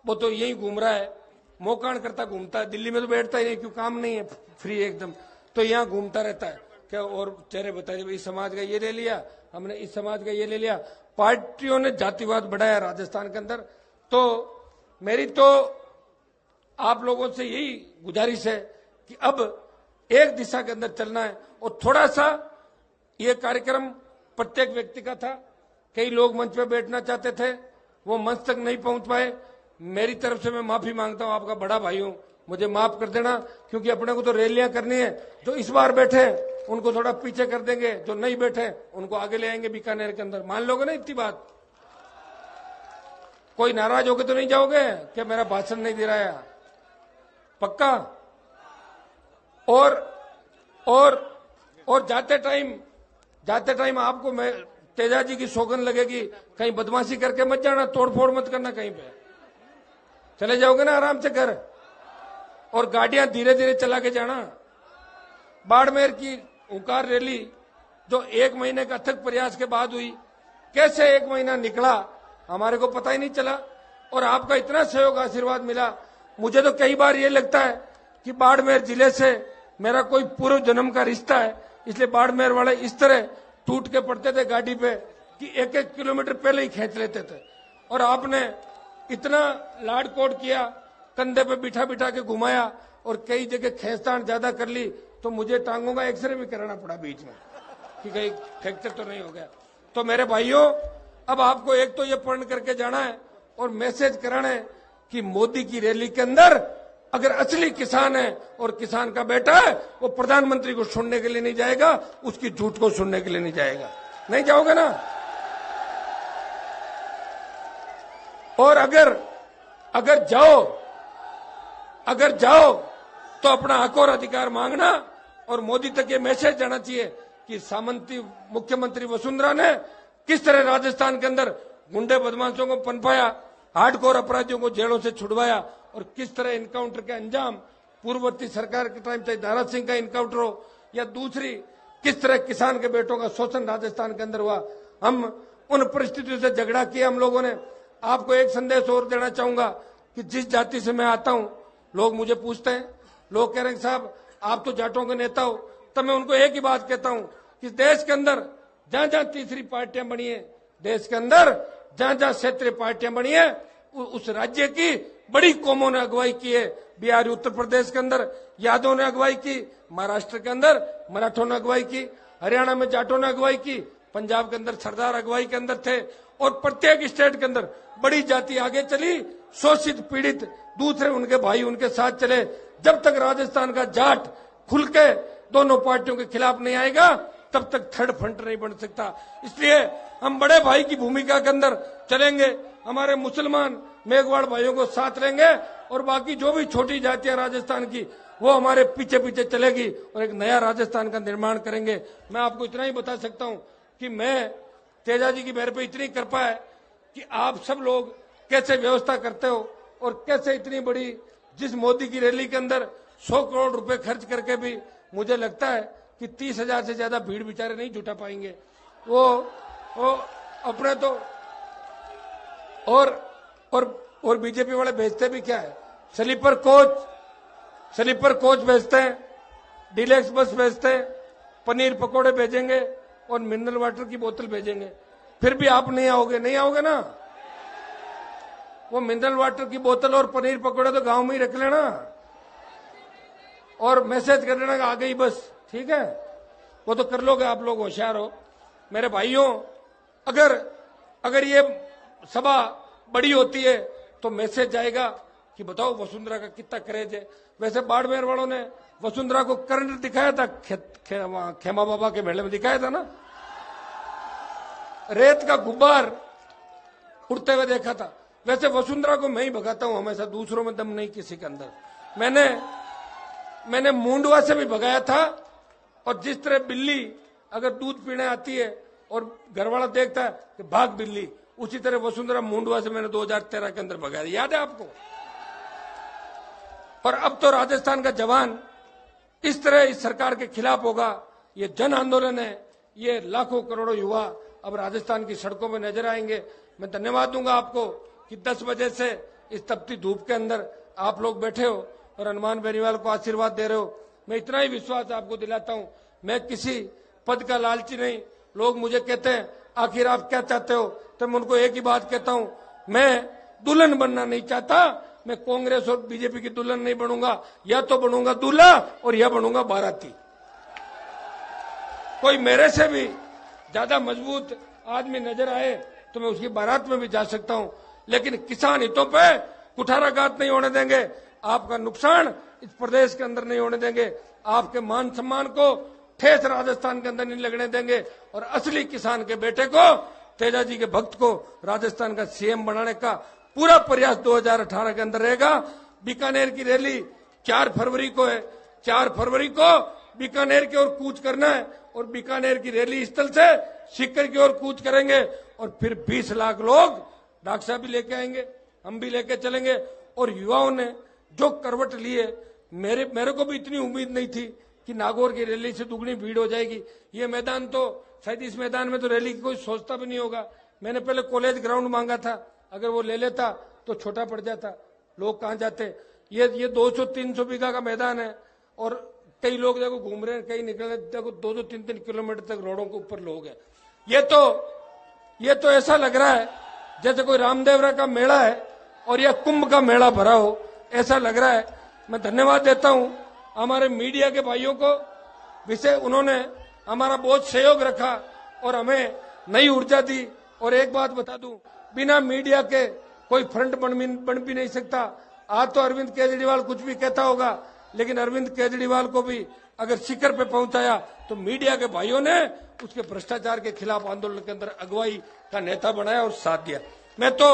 वो तो यही घूम रहा है, मोकाण करता घूमता है, दिल्ली में तो बैठता ही नहीं, क्यों काम नहीं है, फ्री एकदम, तो यहाँ घूमता रहता है क्या। और चेहरे बताइए, इस समाज का ये ले लिया हमने, इस समाज का ये ले लिया। पार्टियों ने जातिवाद बढ़ाया राजस्थान के अंदर। तो मेरी तो आप लोगों से यही गुजारिश है कि अब एक दिशा के अंदर चलना है। और थोड़ा सा ये कार्यक्रम प्रत्येक व्यक्ति का था, कई लोग मंच पे बैठना चाहते थे, वो मंच तक नहीं पहुंच पाए। मेरी तरफ से मैं माफी मांगता हूं, आपका बड़ा भाई हूं, मुझे माफ कर देना, क्योंकि अपने को तो रैलियां करनी है। जो इस बार बैठे उनको थोड़ा पीछे कर देंगे, जो नहीं बैठे उनको आगे ले आएंगे बीकानेर के अंदर। मान लोगे ना इतनी बात? कोई नाराज होके तो नहीं जाओगे कि मेरा भाषण नहीं दे रहा है? पक्का? और जाते टाइम आपको मैं तेजा जी की सौगंध लगेगी, कहीं बदमाशी करके मत जाना, तोड़फोड़ मत करना कहीं पे। चले जाओगे ना आराम से घर, और गाड़ियां धीरे धीरे चला के जाना। बाड़मेर की हुंकार रैली जो 1 महीने का अथक प्रयास के बाद हुई, कैसे 1 महीना निकला हमारे को पता ही नहीं चला, और आपका इतना सहयोग आशीर्वाद मिला। मुझे तो कई बार ये लगता है कि बाड़मेर जिले से मेरा कोई पूर्व जन्म का रिश्ता है, इसलिए बाड़मेर वाले इस तरह टूट के पड़ते थे गाड़ी पे कि 1-1 किलोमीटर पहले ही खींच लेते थे। और आपने इतना लाड कोड किया, कंधे पे बिठा बिठा के घुमाया, और कई जगह खींचतान ज्यादा कर ली, तो मुझे टांगों का एक्सरे भी कराना पड़ा बीच में कि कहीं फ्रैक्चर तो नहीं हो गया। तो मेरे भाइयों, अब आपको एक तो ये पढ़ करके जाना है और मैसेज कराना है कि मोदी की रैली के अंदर अगर असली किसान है और किसान का बेटा है, वो प्रधानमंत्री को सुनने के लिए नहीं जाएगा, उसकी झूठ को सुनने के लिए नहीं जाएगा। नहीं जाओगे ना? और अगर जाओ तो अपना हक और अधिकार मांगना। और मोदी तक ये मैसेज जाना चाहिए कि सामंती मुख्यमंत्री वसुंधरा ने किस तरह राजस्थान के अंदर गुंडे बदमाशों को पनपाया, हार्डकोर अपराधियों को जेलों से छुड़वाया, और किस तरह इनकाउंटर के अंजाम पूर्ववर्ती सरकार के टाइम, चाहे दारा सिंह का इनकाउंटर हो या दूसरी, किस तरह किसान के बेटों का शोषण राजस्थान के अंदर हुआ। हम उन परिस्थितियों से झगड़ा किया हम लोगों ने। आपको एक संदेश और देना चाहूंगा कि जिस जाति से मैं आता हूं, लोग मुझे पूछते हैं, लोग कह रहे हैं साहब आप तो जाटों के नेता हो, तब मैं उनको एक ही बात कहता हूं कि देश के अंदर जहां जहां तीसरी पार्टियां बनी है, देश के अंदर जहां जहां क्षेत्रीय पार्टियां बनी है, उस राज्य की बड़ी कौमों ने अगुवाई की है। बिहार उत्तर प्रदेश के अंदर यादव ने अगुवाई की, महाराष्ट्र के अंदर मराठों ने अगुवाई की, हरियाणा में जाटों ने अगुवाई की, पंजाब के अंदर सरदार अगुवाई के अंदर थे, और प्रत्येक स्टेट के अंदर बड़ी जाति आगे चली, शोषित पीड़ित दूसरे उनके भाई उनके साथ चले। जब तक राजस्थान का जाट खुल के दोनों पार्टियों के खिलाफ नहीं आएगा, तब तक थर्ड फ्रंट नहीं बन सकता। इसलिए हम बड़े भाई की भूमिका के अंदर चलेंगे, हमारे मुसलमान मेघवाड़ भाइयों को साथ लेंगे, और बाकी जो भी छोटी जातियां राजस्थान की, वो हमारे पीछे पीछे चलेगी, और एक नया राजस्थान का निर्माण करेंगे। मैं आपको इतना ही बता सकता हूं कि मैं तेजा जी की मेरे पे इतनी कृपा है कि आप सब लोग कैसे व्यवस्था करते हो, और कैसे इतनी बड़ी, जिस मोदी की रैली के अंदर 100 करोड़ रुपए खर्च करके भी मुझे लगता है कि 30,000 से ज्यादा भीड़ बेचारे नहीं जुटा पाएंगे। वो अपने तो और बीजेपी वाले भेजते भी क्या है, स्लीपर कोच भेजते हैं, डिलेक्स बस भेजते हैं, पनीर पकोड़े भेजेंगे और मिनरल वाटर की बोतल भेजेंगे। फिर भी आप नहीं आओगे ना? वो मिनरल वाटर की बोतल और पनीर पकोड़े तो गांव में ही रख लेना, और मैसेज कर देना कि आ गई बस, ठीक है? वो तो कर लोगे, आप लोग होशियार हो। मेरे भाइयों, अगर ये सभा बड़ी होती है तो मैसेज जाएगा कि बताओ वसुंधरा का कितना क्रेज है। वैसे बाड़मेर वालों ने वसुंधरा को करंट दिखाया था, खेमा बाबा के मेले में दिखाया था ना, रेत का गुब्बार उड़ते हुए देखा था। वैसे वसुंधरा को मैं ही भगाता हूं हमेशा, दूसरों में दम नहीं किसी के अंदर। मैंने मुंडवा से भी भगाया था, और जिस तरह बिल्ली अगर दूध पीने आती है और घरवाला देखता है कि भाग बिल्ली, उसी तरह वसुंधरा मुंडवा से मैंने 2013 के अंदर भगाया, याद है आपको। और अब तो राजस्थान का जवान इस तरह इस सरकार के खिलाफ होगा। ये जन आंदोलन है, ये लाखों करोड़ों युवा अब राजस्थान की सड़कों में नजर आएंगे। मैं धन्यवाद दूंगा आपको कि 10 बजे से इस तपती धूप के अंदर आप लोग बैठे हो और हनुमान बेनीवाल को आशीर्वाद दे रहे हो। मैं इतना ही विश्वास आपको दिलाता हूं, मैं किसी पद का लालची नहीं। लोग मुझे कहते हैं आखिर आप क्या चाहते हो, तो मैं उनको एक ही बात कहता हूं, मैं दुल्हन बनना नहीं चाहता, मैं कांग्रेस और बीजेपी की दुल्हन नहीं बनूंगा, या तो बनूंगा दूल्हा और या बनूंगा बाराती। कोई मेरे से भी ज्यादा मजबूत आदमी नजर आए तो मैं उसकी बारात में भी जा सकता हूं, लेकिन किसान हितों पे कुठाराघात नहीं होने देंगे, आपका नुकसान इस प्रदेश के अंदर नहीं होने देंगे, आपके मान सम्मान को ठेस राजस्थान के अंदर नहीं लगने देंगे, और असली किसान के बेटे को, तेजा जी के भक्त को राजस्थान का सीएम बनाने का पूरा प्रयास 2018 के अंदर रहेगा। बीकानेर की रैली 4 फरवरी को है, 4 फरवरी को बीकानेर की ओर कूच करना है, और बीकानेर की रैली स्थल से सीकर की ओर कूच करेंगे, और फिर 20 लाख लोग डॉक्टर साहब भी लेके आएंगे, हम भी लेके चलेंगे। और युवाओं ने जो करवट ली है, मेरे को भी इतनी उम्मीद नहीं थी कि नागौर की रैली से दुगनी भीड़ हो जाएगी। ये मैदान तो शायद इस मैदान में तो रैली की कोई सोचता भी नहीं होगा। मैंने पहले कॉलेज ग्राउंड मांगा था, अगर वो ले लेता तो छोटा पड़ जाता, लोग कहां जाते। ये 200-300 बीघा का मैदान है, और कई लोग देखो घूम रहे हैं, कई निकल रहे, देखो 2-3 किलोमीटर तक रोडों के ऊपर लोग हैं। ये तो ऐसा लग रहा है जैसे कोई रामदेवरा का मेला है और यह कुंभ का मेला भरा हो, ऐसा लग रहा है। मैं धन्यवाद देता हूं हमारे मीडिया के भाइयों को, विषय उन्होंने हमारा बहुत सहयोग रखा और हमें नई ऊर्जा दी। और एक बात बता दूं, बिना मीडिया के कोई फ्रंट बन भी नहीं सकता। आज तो अरविंद केजरीवाल कुछ भी कहता होगा, लेकिन अरविंद केजरीवाल को भी अगर शिखर पे पहुंचाया तो मीडिया के भाइयों ने उसके भ्रष्टाचार के खिलाफ आंदोलन के अंदर अगुवाई का नेता बनाया और साथ दिया। मैं तो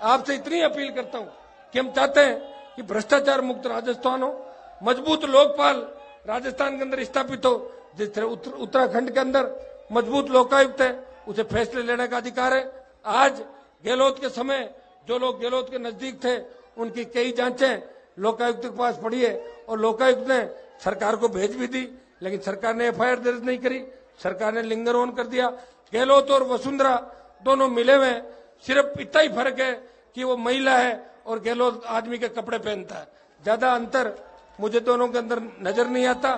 आपसे इतनी अपील करता हूं कि हम चाहते हैं कि भ्रष्टाचार मुक्त राजस्थान हो, मजबूत लोकपाल राजस्थान के अंदर स्थापित हो। जिस तरह उत्तराखंड के अंदर मजबूत लोकायुक्त है, उसे फैसले लेने का अधिकार है। आज गहलोत के समय जो लोग गहलोत के नजदीक थे, उनकी कई जांचें लोकायुक्त के पास पड़ी है, और लोकायुक्त ने सरकार को भेज भी दी, लेकिन सरकार ने एफआईआर दर्ज नहीं करी, सरकार ने लिंगर ऑन कर दिया। गहलोत और वसुंधरा दोनों मिले हुए, सिर्फ इतना ही फर्क है कि वो महिला है और गहलोत आदमी के कपड़े पहनता है। ज्यादा अंतर मुझे दोनों के अंदर नजर नहीं आता,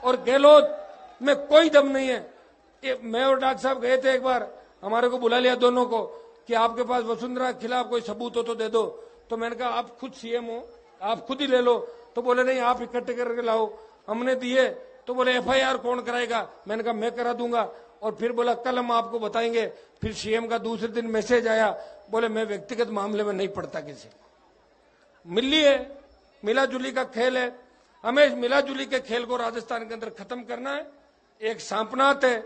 और गहलोत में कोई दम नहीं है। मैं और डॉक्टर साहब गए थे एक बार, हमारे को बुला लिया दोनों को कि आपके पास वसुंधरा के खिलाफ कोई सबूत हो तो दे दो। तो मैंने कहा आप खुद सीएम हो, आप खुद ही ले लो। तो बोले नहीं, आप इकट्ठे करके लाओ। हमने दिए तो बोले एफआईआर कौन कराएगा? मैंने कहा मैं करा दूंगा। और फिर बोला कल हम आपको बताएंगे। फिर सीएम का दूसरे दिन मैसेज आया, बोले मैं व्यक्तिगत मामले में नहीं पड़ता किसी। मिली है, मिलाजुली का खेल है, हमें इस मिलाजुली के खेल को राजस्थान के अंदर खत्म करना है। एक सांपनाथ है,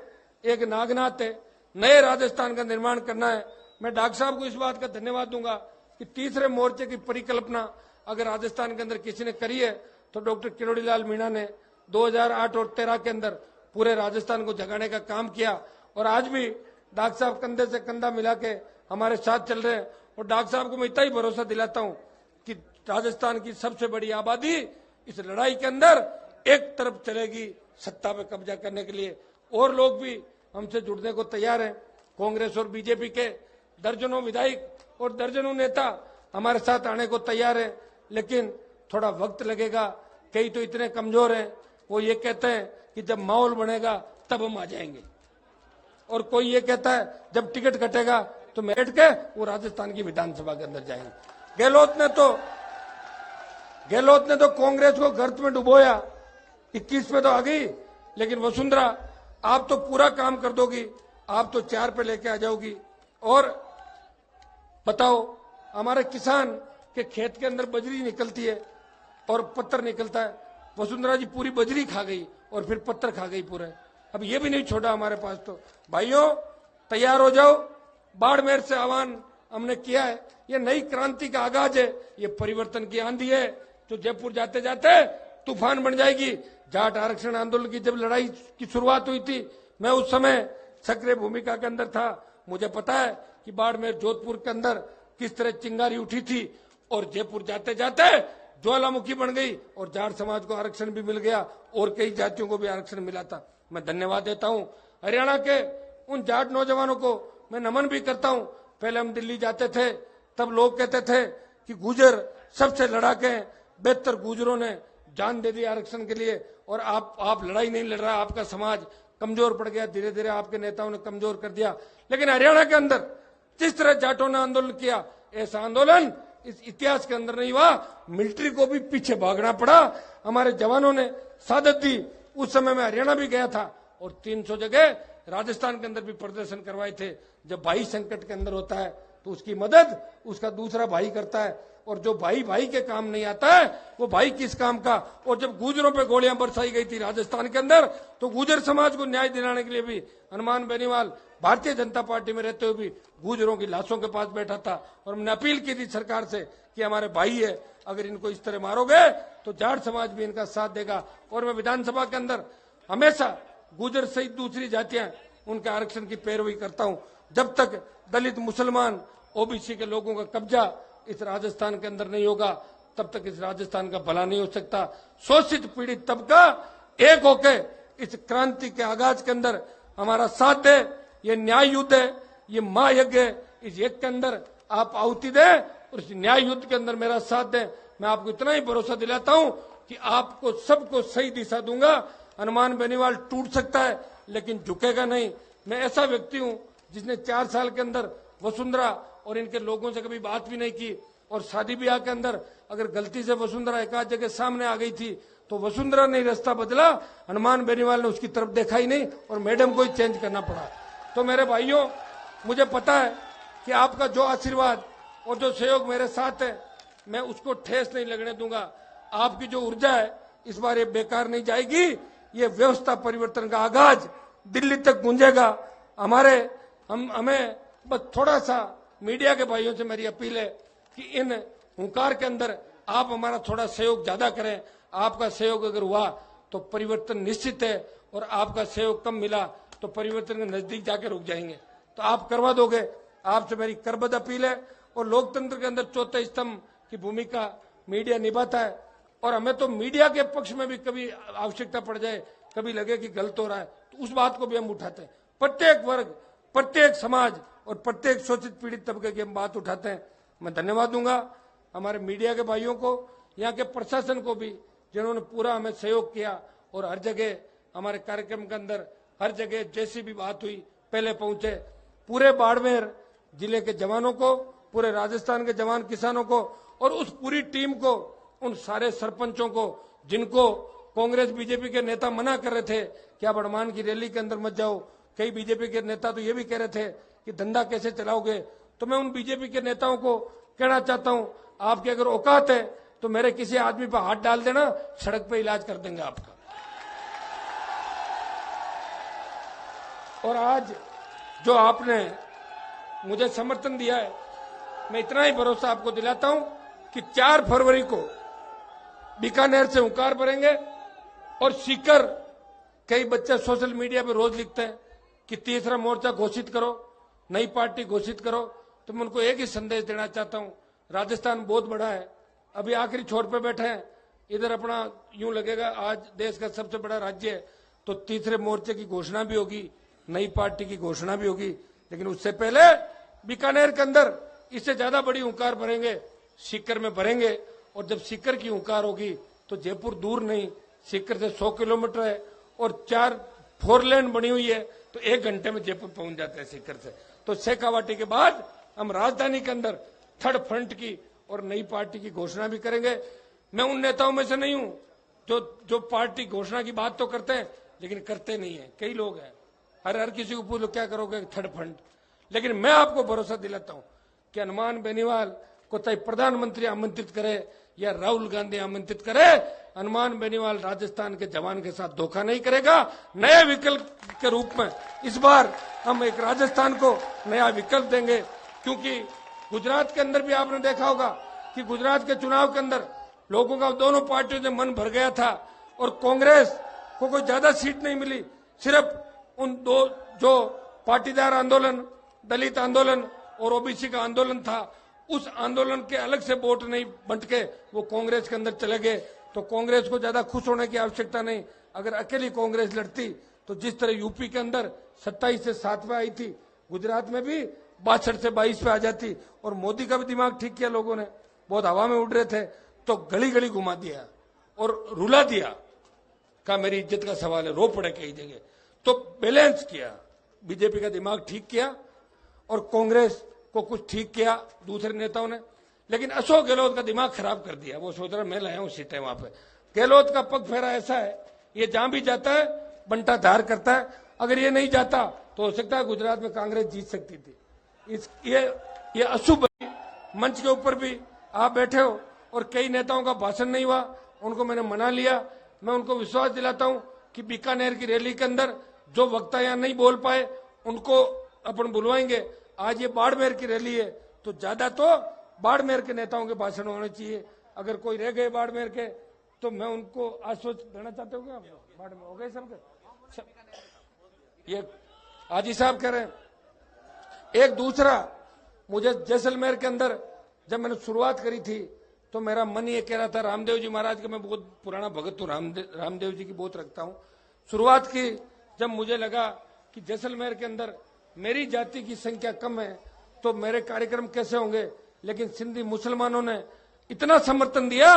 एक नागनाथ है, नए राजस्थान का निर्माण करना है। मैं डॉक्टर साहब को इस बात का धन्यवाद दूंगा कि तीसरे मोर्चे की परिकल्पना अगर राजस्थान के अंदर किसी ने करी है तो डॉक्टर किरोड़ी लाल मीणा ने 2008 और 13 के अंदर पूरे राजस्थान को जगाने का काम किया। और आज भी डॉक्टर साहब कंधे से कंधा मिला के हमारे साथ चल रहे हैं। और डॉक्टर साहब को मैं इतना ही भरोसा दिलाता हूं कि राजस्थान की सबसे बड़ी आबादी इस लड़ाई के अंदर एक तरफ चलेगी, सत्ता पे कब्जा करने के लिए। और लोग भी हमसे जुड़ने को तैयार हैं। कांग्रेस और बीजेपी के दर्जनों विधायक और दर्जनों नेता हमारे साथ आने को तैयार है, लेकिन थोड़ा वक्त लगेगा। कई तो इतने कमजोर हैं, वो ये कहते हैं कि जब माहौल बनेगा तब हम आ जाएंगे, और कोई ये कहता है जब टिकट कटेगा तो बैठ के वो राजस्थान की विधानसभा के अंदर जाएंगे। गहलोत ने तो कांग्रेस को गर्त में डुबोया, 21 पे तो आ गई, लेकिन वसुंधरा आप तो पूरा काम कर दोगी, आप तो 4 पे लेके आ जाओगी। और बताओ, हमारे किसान के खेत के अंदर बजरी निकलती है और पत्थर निकलता है, वसुंधरा जी पूरी बजरी खा गई और फिर पत्थर खा गई पूरे। अब ये भी नहीं छोड़ा हमारे पास। तो भाइयों तैयार हो जाओ, बाड़मेर से आह्वान हमने किया है। ये नई क्रांति का आगाज है, ये परिवर्तन की आंधी है जो जयपुर जाते जाते तूफान बन जाएगी। जाट आरक्षण आंदोलन की जब लड़ाई की शुरुआत हुई थी, मैं उस समय सक्रिय भूमिका के अंदर था। मुझे पता है कि बाड़मेर जोधपुर के अंदर किस तरह चिंगारी उठी थी और जयपुर जाते जाते ज्वालामुखी बन गई और जाट समाज को आरक्षण भी मिल गया और कई जातियों को भी आरक्षण मिला था। मैं धन्यवाद देता हूं हरियाणा के उन जाट नौजवानों को, मैं नमन भी करता हूं। पहले हम दिल्ली जाते थे तब लोग कहते थे कि गुजर सबसे लड़ाके हैं, बेहतर गुजरों ने जान दे दी आरक्षण के लिए और आप लड़ाई नहीं लड़ रहा, आपका समाज कमजोर पड़ गया। धीरे धीरे आपके नेताओं ने कमजोर कर दिया। लेकिन हरियाणा के अंदर जिस तरह जाटों ने आंदोलन किया, ऐसा आंदोलन इस इतिहास के अंदर नहीं हुआ। मिलिट्री को भी पीछे भागना पड़ा, हमारे जवानों ने शहादत दी। उस समय मैं हरियाणा भी गया था और 300 जगह राजस्थान के अंदर भी प्रदर्शन करवाए थे। जब भाई संकट के अंदर होता है तो उसकी मदद उसका दूसरा भाई करता है, और जो भाई भाई के काम नहीं आता है वो भाई किस काम का। और जब गुजरों पे गोलियां बरसाई गई थी राजस्थान के अंदर, तो गुजर समाज को न्याय दिलाने के लिए भी हनुमान बेनीवाल भारतीय जनता पार्टी में रहते हुए भी गुजरों की लाशों के पास बैठा था। और हमने अपील की थी सरकार से कि हमारे भाई है, अगर इनको इस तरह मारोगे तो जाट समाज भी इनका साथ देगा। और मैं विधानसभा के अंदर हमेशा गुजर सहित दूसरी जातियां उनके आरक्षण की पैरवी करता हूं। जब तक दलित, मुसलमान, ओबीसी के लोगों का कब्जा इस राजस्थान के अंदर नहीं होगा, तब तक इस राजस्थान का भला नहीं हो सकता। शोषित पीड़ित तबका एक होके इस क्रांति के आगाज के अंदर हमारा साथ दे। ये न्याय युद्ध है, ये महायज्ञ है। इस यज्ञ के अंदर आप आहुति दे और इस न्याय युद्ध के अंदर मेरा साथ दे। मैं आपको इतना ही भरोसा दिलाता हूं कि आपको सबको सही दिशा दूंगा। हनुमान बेनीवाल टूट सकता है लेकिन झुकेगा नहीं। मैं ऐसा व्यक्ति हूं जिसने 4 साल के अंदर वसुंधरा और इनके लोगों से कभी बात भी नहीं की। और शादी ब्याह के अंदर अगर गलती से वसुंधरा एक आध जगह सामने आ गई थी तो वसुंधरा ने रास्ता बदला, हनुमान बेनीवाल ने उसकी तरफ देखा ही नहीं और मैडम को ही चेंज करना पड़ा। तो मेरे भाइयों, मुझे पता है कि आपका जो आशीर्वाद और जो सहयोग मेरे साथ है, मैं उसको ठेस नहीं लगने दूंगा। आपकी जो ऊर्जा है इस बार ये बेकार नहीं जाएगी। ये व्यवस्था परिवर्तन का आगाज दिल्ली तक गूंजेगा। हमें बस थोड़ा सा मीडिया के भाइयों से मेरी अपील है कि इन हुंकार के अंदर आप हमारा थोड़ा सहयोग ज्यादा करें। आपका सहयोग अगर हुआ तो परिवर्तन निश्चित है, और आपका सहयोग कम मिला तो परिवर्तन के नजदीक जाकर रुक जाएंगे। तो आप करवा दोगे, आपसे मेरी करबद्ध अपील है। और लोकतंत्र के अंदर चौथे स्तंभ की भूमिका मीडिया निभाता है, और हमें तो मीडिया के पक्ष में भी कभी आवश्यकता पड़ जाए, कभी लगे कि गलत हो रहा है, तो उस बात को भी हम उठाते हैं। प्रत्येक वर्ग, प्रत्येक समाज और प्रत्येक शोषित पीड़ित तबके की हम बात उठाते हैं। मैं धन्यवाद दूंगा हमारे मीडिया के भाइयों को, यहाँ के प्रशासन को भी, जिन्होंने पूरा हमें सहयोग किया और हर जगह हमारे कार्यक्रम के अंदर हर जगह जैसी भी बात हुई पहले पहुंचे। पूरे बाड़मेर जिले के जवानों को, पूरे राजस्थान के जवान किसानों को और उस पूरी टीम को, उन सारे सरपंचों को जिनको कांग्रेस बीजेपी के नेता मना कर रहे थे कि आप हनुमान की रैली के अंदर मत जाओ। कई बीजेपी के नेता तो ये भी कह रहे थे कि धंधा कैसे चलाओगे। तो मैं उन बीजेपी के नेताओं को कहना चाहता हूं, आपकी अगर औकात है तो मेरे किसी आदमी पर हाथ डाल देना, सड़क पे इलाज कर देंगे आपका। और आज जो आपने मुझे समर्थन दिया है, मैं इतना ही भरोसा आपको दिलाता हूं कि 4 फरवरी को बीकानेर से हुंकार भरेंगे। और सीकर, कई बच्चे सोशल मीडिया पे रोज लिखते हैं कि तीसरा मोर्चा घोषित करो, नई पार्टी घोषित करो। तो मैं उनको एक ही संदेश देना चाहता हूं, राजस्थान बहुत बड़ा है, अभी आखिरी छोर पे बैठे हैं। इधर अपना यूं लगेगा आज देश का सबसे बड़ा राज्य है, तो तीसरे मोर्चे की घोषणा भी होगी, नई पार्टी की घोषणा भी होगी। लेकिन उससे पहले बीकानेर के अंदर इससे ज्यादा बड़ी हुंकार भरेंगे, सीकर में भरेंगे। और जब सीकर की हुंकार होगी तो जयपुर दूर नहीं, सीकर से 100 किलोमीटर है और 4 लेन बनी हुई है, तो 1 घंटे में जयपुर पहुंच जाते हैं सीकर से। तो शेखावाटी के बाद हम राजधानी के अंदर 3rd फ्रंट की और नई पार्टी की घोषणा भी करेंगे। मैं उन नेताओं में से नहीं हूं जो पार्टी घोषणा की बात तो करते हैं लेकिन करते नहीं है। कई लोग हैं, हर किसी को पूछ लो क्या करोगे 3rd फ्रंट। लेकिन मैं आपको भरोसा दिलाता हूं कि हनुमान बेनीवाल को चाहे प्रधानमंत्री आमंत्रित करे या राहुल गांधी आमंत्रित करे, हनुमान बेनीवाल राजस्थान के जवान के साथ धोखा नहीं करेगा। नए विकल्प के रूप में इस बार हम एक राजस्थान को नया विकल्प देंगे, क्योंकि गुजरात के अंदर भी आपने देखा होगा कि गुजरात के चुनाव के अंदर लोगों का दोनों पार्टियों से मन भर गया था और कांग्रेस को कोई ज्यादा सीट नहीं मिली। सिर्फ उन दो जो पाटीदार आंदोलन, दलित आंदोलन और ओबीसी का आंदोलन था, उस आंदोलन के अलग से वोट नहीं बंट के वो कांग्रेस के अंदर चले गए। तो कांग्रेस को ज्यादा खुश होने की आवश्यकता नहीं। अगर अकेली कांग्रेस लड़ती तो जिस तरह यूपी के अंदर 27 से 7 पे आई थी, गुजरात में भी 62 से 22 पे आ जाती। और मोदी का भी दिमाग ठीक किया लोगों ने, बहुत हवा में उड़ रहे थे तो गली गली घुमा दिया और रुला दिया। का मेरी इज्जत का सवाल है, रो पड़े कई जगह। तो बैलेंस किया, बीजेपी का दिमाग ठीक किया और कांग्रेस को कुछ ठीक किया दूसरे नेताओं ने। लेकिन अशोक गहलोत का दिमाग खराब कर दिया। वो सोच रहा मैं लाया हूं सीटें वहां पे। गहलोत का पग फेरा ऐसा है, ये जहां भी जाता है बंटा धार करता है। अगर ये नहीं जाता तो हो सकता है गुजरात में कांग्रेस जीत सकती थी। ये अशुभ मंच के ऊपर भी आप बैठे हो और कई नेताओं का भाषण नहीं हुआ, उनको मैंने मना लिया। मैं उनको विश्वास दिलाता हूं कि बीकानेर की रैली के अंदर जो वक्ता यहां नहीं बोल पाए उनको अपन बुलवाएंगे। आज ये बाड़मेर की रैली है तो ज्यादा तो बाड़मेर के नेताओं के भाषण होने चाहिए। अगर कोई रह गए बाड़मेर के तो मैं उनको आश्वस्त देना चाहते हो क्या? बाड़मेर हो गए सबके ये हाजी साहब कह रहे हैं। एक दूसरा, मुझे जैसलमेर के अंदर जब मैंने शुरुआत करी थी तो मेरा मन ये कह रहा था, रामदेव जी महाराज का मैं बहुत पुराना भगत हूं, रामदेव जी की बहुत रखता हूं। शुरुआत की जब मुझे लगा कि जैसलमेर के अंदर मेरी जाति की संख्या कम है तो मेरे कार्यक्रम कैसे होंगे, लेकिन सिंधी मुसलमानों ने इतना समर्थन दिया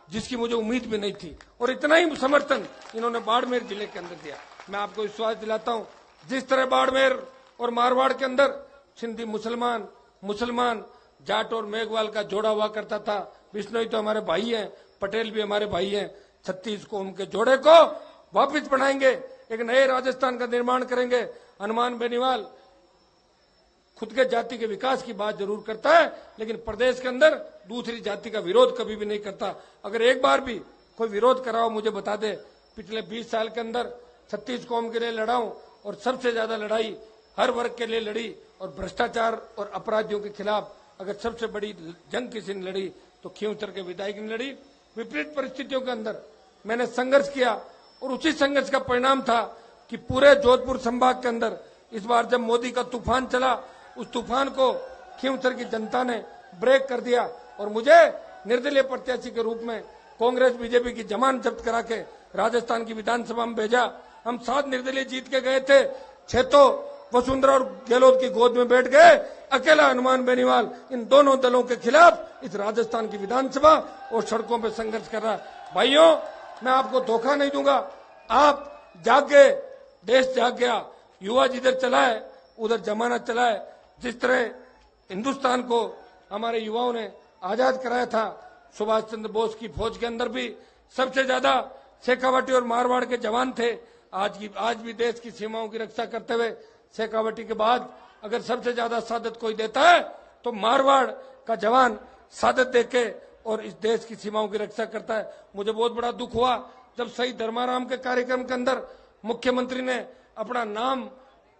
जिसकी मुझे उम्मीद भी नहीं थी और इतना ही समर्थन इन्होंने बाड़मेर जिले के अंदर दिया। मैं आपको विश्वास दिलाता हूं, जिस तरह बाड़मेर और मारवाड़ के अंदर सिंधी मुसलमान जाट और मेघवाल का जोड़ा हुआ करता था। बिश्नोई तो हमारे भाई हैं, पटेल भी हमारे भाई हैं। 36 कौम के जोड़े को वापिस बनाएंगे, एक नए राजस्थान का निर्माण करेंगे। हनुमान बेनीवाल खुद के जाति के विकास की बात जरूर करता है, लेकिन प्रदेश के अंदर दूसरी जाति का विरोध कभी भी नहीं करता। अगर एक बार भी कोई विरोध कराओ मुझे बता दे। पिछले 20 साल के अंदर 36 कौम के लिए लड़ा हूं और सबसे ज्यादा लड़ाई हर वर्ग के लिए लड़ी और भ्रष्टाचार और अपराधियों के खिलाफ अगर सबसे बड़ी जंग किसी ने लड़ी तो खींवसर के विधायक ने लड़ी। विपरीत परिस्थितियों के अंदर मैंने संघर्ष किया और उसी संघर्ष का परिणाम था कि पूरे जोधपुर संभाग के अंदर इस बार जब मोदी का तूफान चला, उस तूफान को खींवसर की जनता ने ब्रेक कर दिया और मुझे निर्दलीय प्रत्याशी के रूप में कांग्रेस बीजेपी की जमानत जब्त करा के राजस्थान की विधानसभा में भेजा। हम 7 निर्दलीय जीत के गए थे, 6 तो वसुंधरा और गहलोत की गोद में बैठ गए। अकेला हनुमान बेनीवाल इन दोनों दलों के खिलाफ इस राजस्थान की विधानसभा और सड़कों पर संघर्ष कर रहा है। भाइयों, मैं आपको धोखा नहीं दूंगा। आप जाग गए, देश जाग गया। युवा जिधर चला है उधर जमाना चला है। जिस तरह हिंदुस्तान को हमारे युवाओं ने आजाद कराया था, सुभाष चंद्र बोस की फौज के अंदर भी सबसे ज्यादा शेखावटी और मारवाड़ के जवान थे। आज भी देश की सीमाओं की रक्षा करते हुए शेखावटी के बाद अगर सबसे ज्यादा शहादत कोई देता है तो मारवाड़ का जवान शहादत देके और इस देश की सीमाओं की रक्षा करता है। मुझे बहुत बड़ा दुख हुआ जब शहीद धर्माराम के कार्यक्रम के अंदर मुख्यमंत्री ने अपना नाम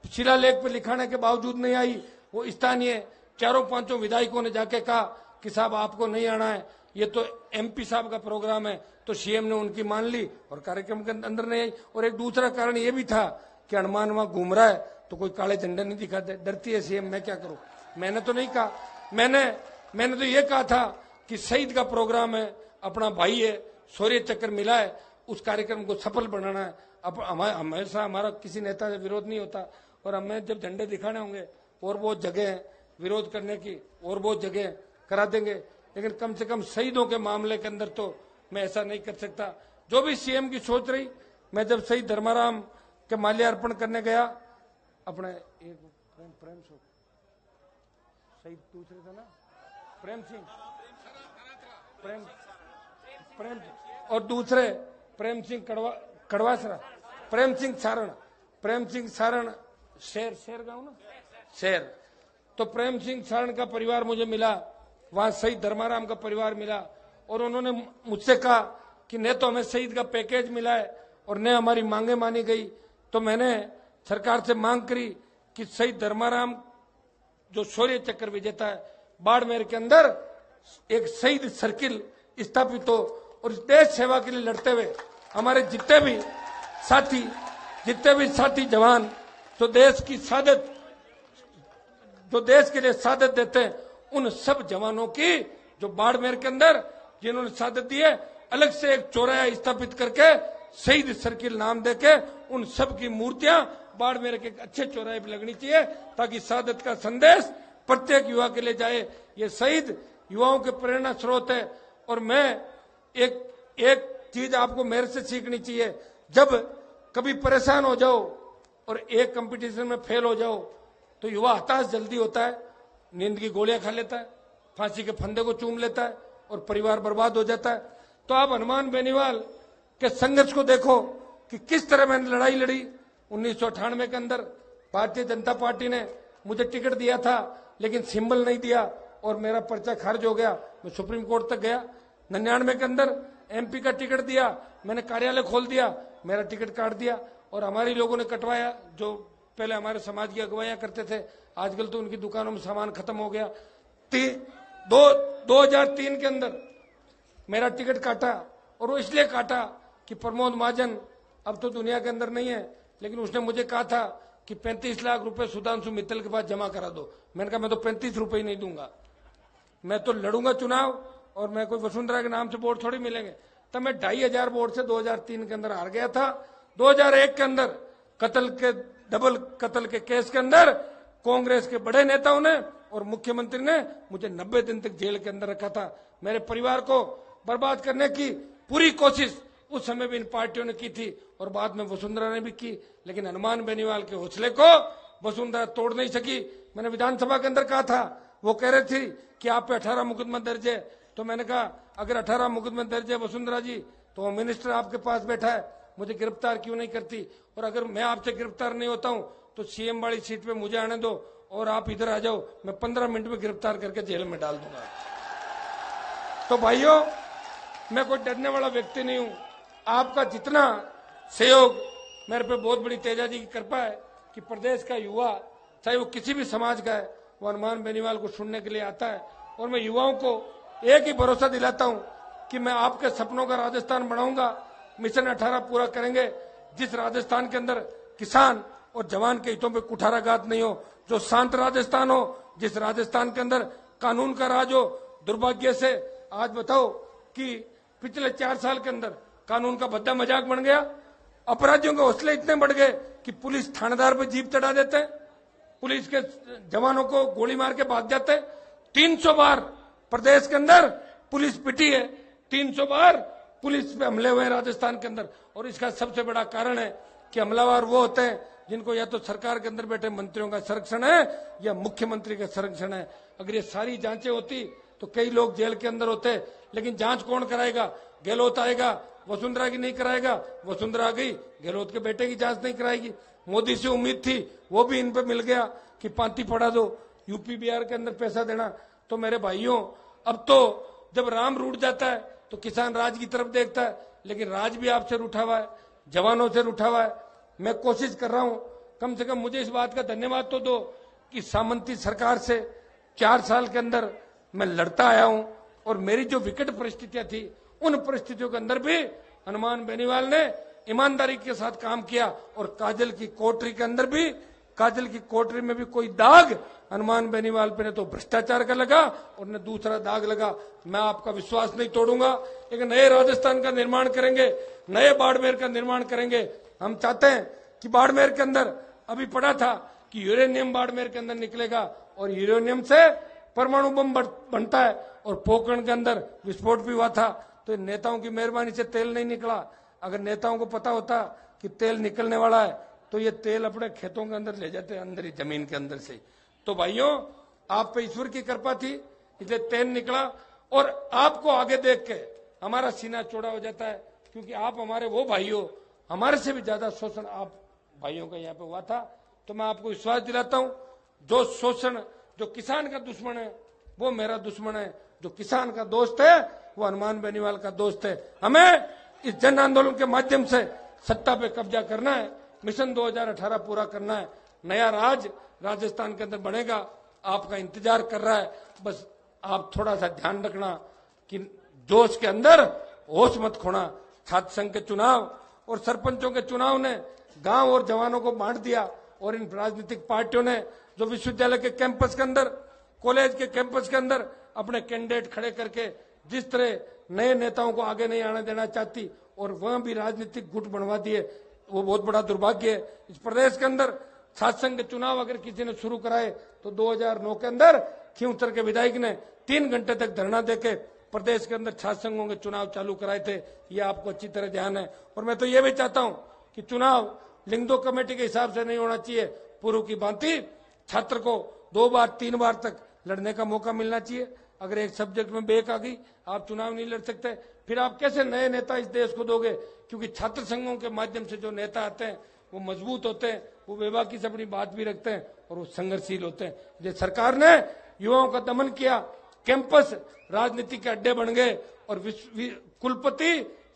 शिलालेख पर लिखाने के बावजूद नहीं आई। वो स्थानीय 4-5 विधायकों ने जाके कहा कि साहब आपको नहीं आना है, ये तो एमपी साहब का प्रोग्राम है। तो सीएम ने उनकी मान ली और कार्यक्रम के अंदर नहीं आई। और एक दूसरा कारण ये भी था कि हनुमान वहां घूम रहा है तो कोई काले झंडे नहीं दिखाते, डरती है सीएम, मैं क्या करूं। मैंने तो नहीं कहा, मैंने तो ये कहा था कि शहीद का प्रोग्राम है, अपना भाई है, शौर्य चक्र मिला है, उस कार्यक्रम को सफल बनाना है। अब हमेशा हमारा किसी नेता से विरोध नहीं होता और हमें जब झंडे दिखाने होंगे और बहुत जगह है विरोध करने की, और बहुत जगह करा देंगे, लेकिन कम से कम शहीदों के मामले के अंदर तो मैं ऐसा नहीं कर सकता। जो भी सीएम की सोच रही, मैं जब शहीद धर्माराम के माल्यार्पण करने गया, अपने एक प्रेम शहीद दूसरे थे ना, प्रेम और दूसरे प्रेम सिंह कड़वासरा, प्रेम सिंह सारण शेर गांव ना, शेर। तो प्रेम सिंह सारण का परिवार मुझे मिला वहां शहीद धर्माराम का परिवार मिला और उन्होंने मुझसे कहा कि न तो हमें शहीद का पैकेज मिला है और न हमारी मांगे मानी गई। तो मैंने सरकार से मांग करी कि शहीद धर्माराम जो शौर्य चक्र विजेता है, बाड़मेर के अंदर एक शहीद सर्किल स्थापित हो और इस देश सेवा के लिए लड़ते हुए हमारे जितने भी साथी जवान जो देश के लिए शहादत देते हैं, उन सब जवानों की जो बाड़मेर के अंदर जिन्होंने शहादत दी है, अलग से एक चौराहा स्थापित करके शहीद सर्किल नाम देके उन सब की मूर्तियां बाड़मेर के अच्छे चौराहे पर लगनी चाहिए ताकि शहादत का संदेश प्रत्येक युवा के लिए जाए। ये शहीद युवाओं के प्रेरणा स्रोत है। और मैं एक चीज आपको मेरे से सीखनी चाहिए, जब कभी परेशान हो जाओ और एक कंपटीशन में फेल हो जाओ तो युवा हताश जल्दी होता है, नींद की गोलियां खा लेता है, फांसी के फंदे को चूम लेता है और परिवार बर्बाद हो जाता है। तो आप हनुमान बेनीवाल के संघर्ष को देखो कि किस तरह मैंने लड़ाई लड़ी। 1998 के अंदर भारतीय जनता पार्टी ने मुझे टिकट दिया था लेकिन सिंबल नहीं दिया और मेरा पर्चा खारिज हो गया। मैं सुप्रीम कोर्ट तक गया। 99 के अंदर एमपी का टिकट दिया, मैंने कार्यालय खोल दिया, मेरा टिकट काट दिया और हमारे लोगों ने कटवाया। जो पहले हमारे समाज की अगुवाइयां करते थे, आजकल तो उनकी दुकानों में सामान खत्म हो गया। 2003 के अंदर मेरा टिकट काटा और वो इसलिए काटा कि प्रमोद महाजन अब तो दुनिया के अंदर नहीं है, लेकिन उसने मुझे कहा था कि 35 लाख रुपए सुधांशु मित्तल के पास जमा करा दो। मैंने कहा मैं तो 35 रुपए ही नहीं दूंगा, मैं तो लड़ूंगा चुनाव और मैं कोई वसुंधरा के नाम से वोट थोड़ी मिलेंगे। तब मैं 2500 वोट से 2003 के अंदर हार गया था। 2001 के अंदर डबल कत्ल के केस के अंदर कांग्रेस के बड़े नेताओं ने और मुख्यमंत्री ने मुझे 90 दिन तक जेल के अंदर रखा था। मेरे परिवार को बर्बाद करने की पूरी कोशिश उस समय भी इन पार्टियों ने की थी और बाद में वसुंधरा ने भी की, लेकिन हनुमान बेनीवाल के हौसले को वसुंधरा तोड़ नहीं सकी। मैंने विधानसभा के अंदर कहा था, वो कह रहे थे कि आप पे 18 मुकदमा दर्ज है, तो मैंने कहा अगर 18 मुकदमा दर्ज है वसुंधरा जी, तो वो मिनिस्टर आपके पास बैठा है, मुझे गिरफ्तार क्यों नहीं करती? और अगर मैं आपसे गिरफ्तार नहीं होता हूं तो सीएम वाली सीट पे मुझे आने दो और आप इधर आ जाओ, मैं 15 मिनट में गिरफ्तार करके जेल में डाल दूंगा। तो भाइयों, मैं कोई डरने वाला व्यक्ति नहीं हूं। आपका जितना सहयोग मेरे पे बहुत बड़ी तेजाजी की कृपा है कि प्रदेश का युवा, चाहे वो किसी भी समाज का है, वो हनुमान बेनीवाल को सुनने के लिए आता है। और मैं युवाओं को एक ही भरोसा दिलाता हूं कि मैं आपके सपनों का राजस्थान बनाऊंगा। मिशन 18 पूरा करेंगे, जिस राजस्थान के अंदर किसान और जवान के हितों पे कुठाराघात नहीं हो, जो शांत राजस्थान हो, जिस राजस्थान के अंदर कानून का राज हो। दुर्भाग्य से आज बताओ कि पिछले 4 साल के अंदर कानून का भद्दा मजाक बन गया। अपराधियों के हौसले इतने बढ़ गए कि पुलिस थानेदार पे जीप चढ़ा देते हैं, पुलिस के जवानों को गोली मार के भाग जाते हैं। 300 बार प्रदेश के अंदर पुलिस पिटी है, 300 बार पुलिस पे हमले हुए हैं राजस्थान के अंदर। और इसका सबसे बड़ा कारण है कि हमलावर वो होते हैं जिनको या तो सरकार के अंदर बैठे मंत्रियों का संरक्षण है या मुख्यमंत्री का संरक्षण है। अगर ये सारी जांचें होती तो कई लोग जेल के अंदर होते, लेकिन जांच कौन कराएगा? गहलोत आएगा, वसुंधरा की नहीं कराएगा। वसुंधरा आ गई, गहलोत के बेटे की जांच नहीं कराएगी। मोदी से उम्मीद थी, वो भी इन पे मिल गया कि पांति पढ़ा दो, यूपी बिहार के अंदर पैसा देना। तो मेरे भाइयों, अब तो जब राम रूठ जाता है तो किसान राज की तरफ देखता है, लेकिन राज भी आपसे रूठा हुआ है, जवानों से रूठा हुआ है। मैं कोशिश कर रहा हूं, कम से कम मुझे इस बात का धन्यवाद तो दो कि सामंती सरकार से 4 साल के अंदर मैं लड़ता आया हूं और मेरी जो विकट परिस्थितियां थी, उन परिस्थितियों के अंदर भी हनुमान बेनीवाल ने ईमानदारी के साथ काम किया। और काजल की कोठरी के अंदर भी, काजल की कोठरी में भी कोई दाग हनुमान बेनीवाल पे ने तो भ्रष्टाचार का लगा और न दूसरा दाग लगा। मैं आपका विश्वास नहीं तोड़ूंगा। एक नए राजस्थान का निर्माण करेंगे, नए बाड़मेर का निर्माण करेंगे। हम चाहते हैं कि बाड़मेर के अंदर, अभी पढ़ा था कि यूरेनियम बाड़मेर के अंदर निकलेगा और यूरेनियम से परमाणु बम बनता है और पोखरण के अंदर विस्फोट भी हुआ था। तो नेताओं की मेहरबानी से तेल नहीं निकला। अगर नेताओं को पता होता कि तेल निकलने वाला है तो ये तेल अपने खेतों के अंदर ले जाते, अंदर ही जमीन के अंदर से। तो भाइयों, आप पे ईश्वर की कृपा थी, इसलिए तेल निकला। और आपको आगे देख के हमारा सीना चौड़ा हो जाता है, क्योंकि आप हमारे वो भाई हो, हमारे से भी ज्यादा शोषण आप भाइयों का यहाँ पे हुआ था। तो मैं आपको विश्वास दिलाता हूं, जो शोषण, जो किसान का दुश्मन है, वो मेरा दुश्मन है। जो किसान का दोस्त है वो हनुमान बेनीवाल का दोस्त है। हमें इस जन आंदोलन के माध्यम से सत्ता पे कब्जा करना है, मिशन 2018 पूरा करना है, नया राज राजस्थान के अंदर बनेगा, आपका इंतजार कर रहा है। बस आप थोड़ा सा ध्यान रखना कि जोश के अंदर होश मत खोना। छात्र संघ के चुनाव और सरपंचों के चुनाव ने गांव और जवानों को बांट दिया, और इन राजनीतिक पार्टियों ने जो विश्वविद्यालय के कैंपस के अंदर, कॉलेज के कैंपस के अंदर अपने कैंडिडेट खड़े करके जिस तरह नए नेताओं को आगे नहीं आने देना चाहती और वहां भी राजनीतिक गुट बनवा दिए, वो बहुत बड़ा दुर्भाग्य है। इस प्रदेश के अंदर छात्र संघ के चुनाव अगर किसी ने शुरू कराए तो 2009 के अंदर खींवसर के विधायक ने 3 घंटे तक धरना देके प्रदेश के अंदर छात्र संघों के चुनाव चालू कराए थे। ये आपको अच्छी तरह ध्यान है। और मैं तो ये भी चाहता हूं कि चुनाव लिंगदो कमेटी के हिसाब से नहीं होना चाहिए। पूर्व की भांति छात्र को 2 बार 3 बार तक लड़ने का मौका मिलना चाहिए। अगर एक सब्जेक्ट में बेक आ गई, आप चुनाव नहीं लड़ सकते, फिर आप कैसे नए नेता इस देश को दोगे? क्योंकि छात्र संघों के माध्यम से जो नेता आते हैं वो मजबूत होते हैं, वो बेबाकी से अपनी बात भी रखते हैं और वो संघर्षशील होते हैं। ये सरकार ने युवाओं का दमन किया, कैंपस राजनीति के अड्डे बन गए और कुलपति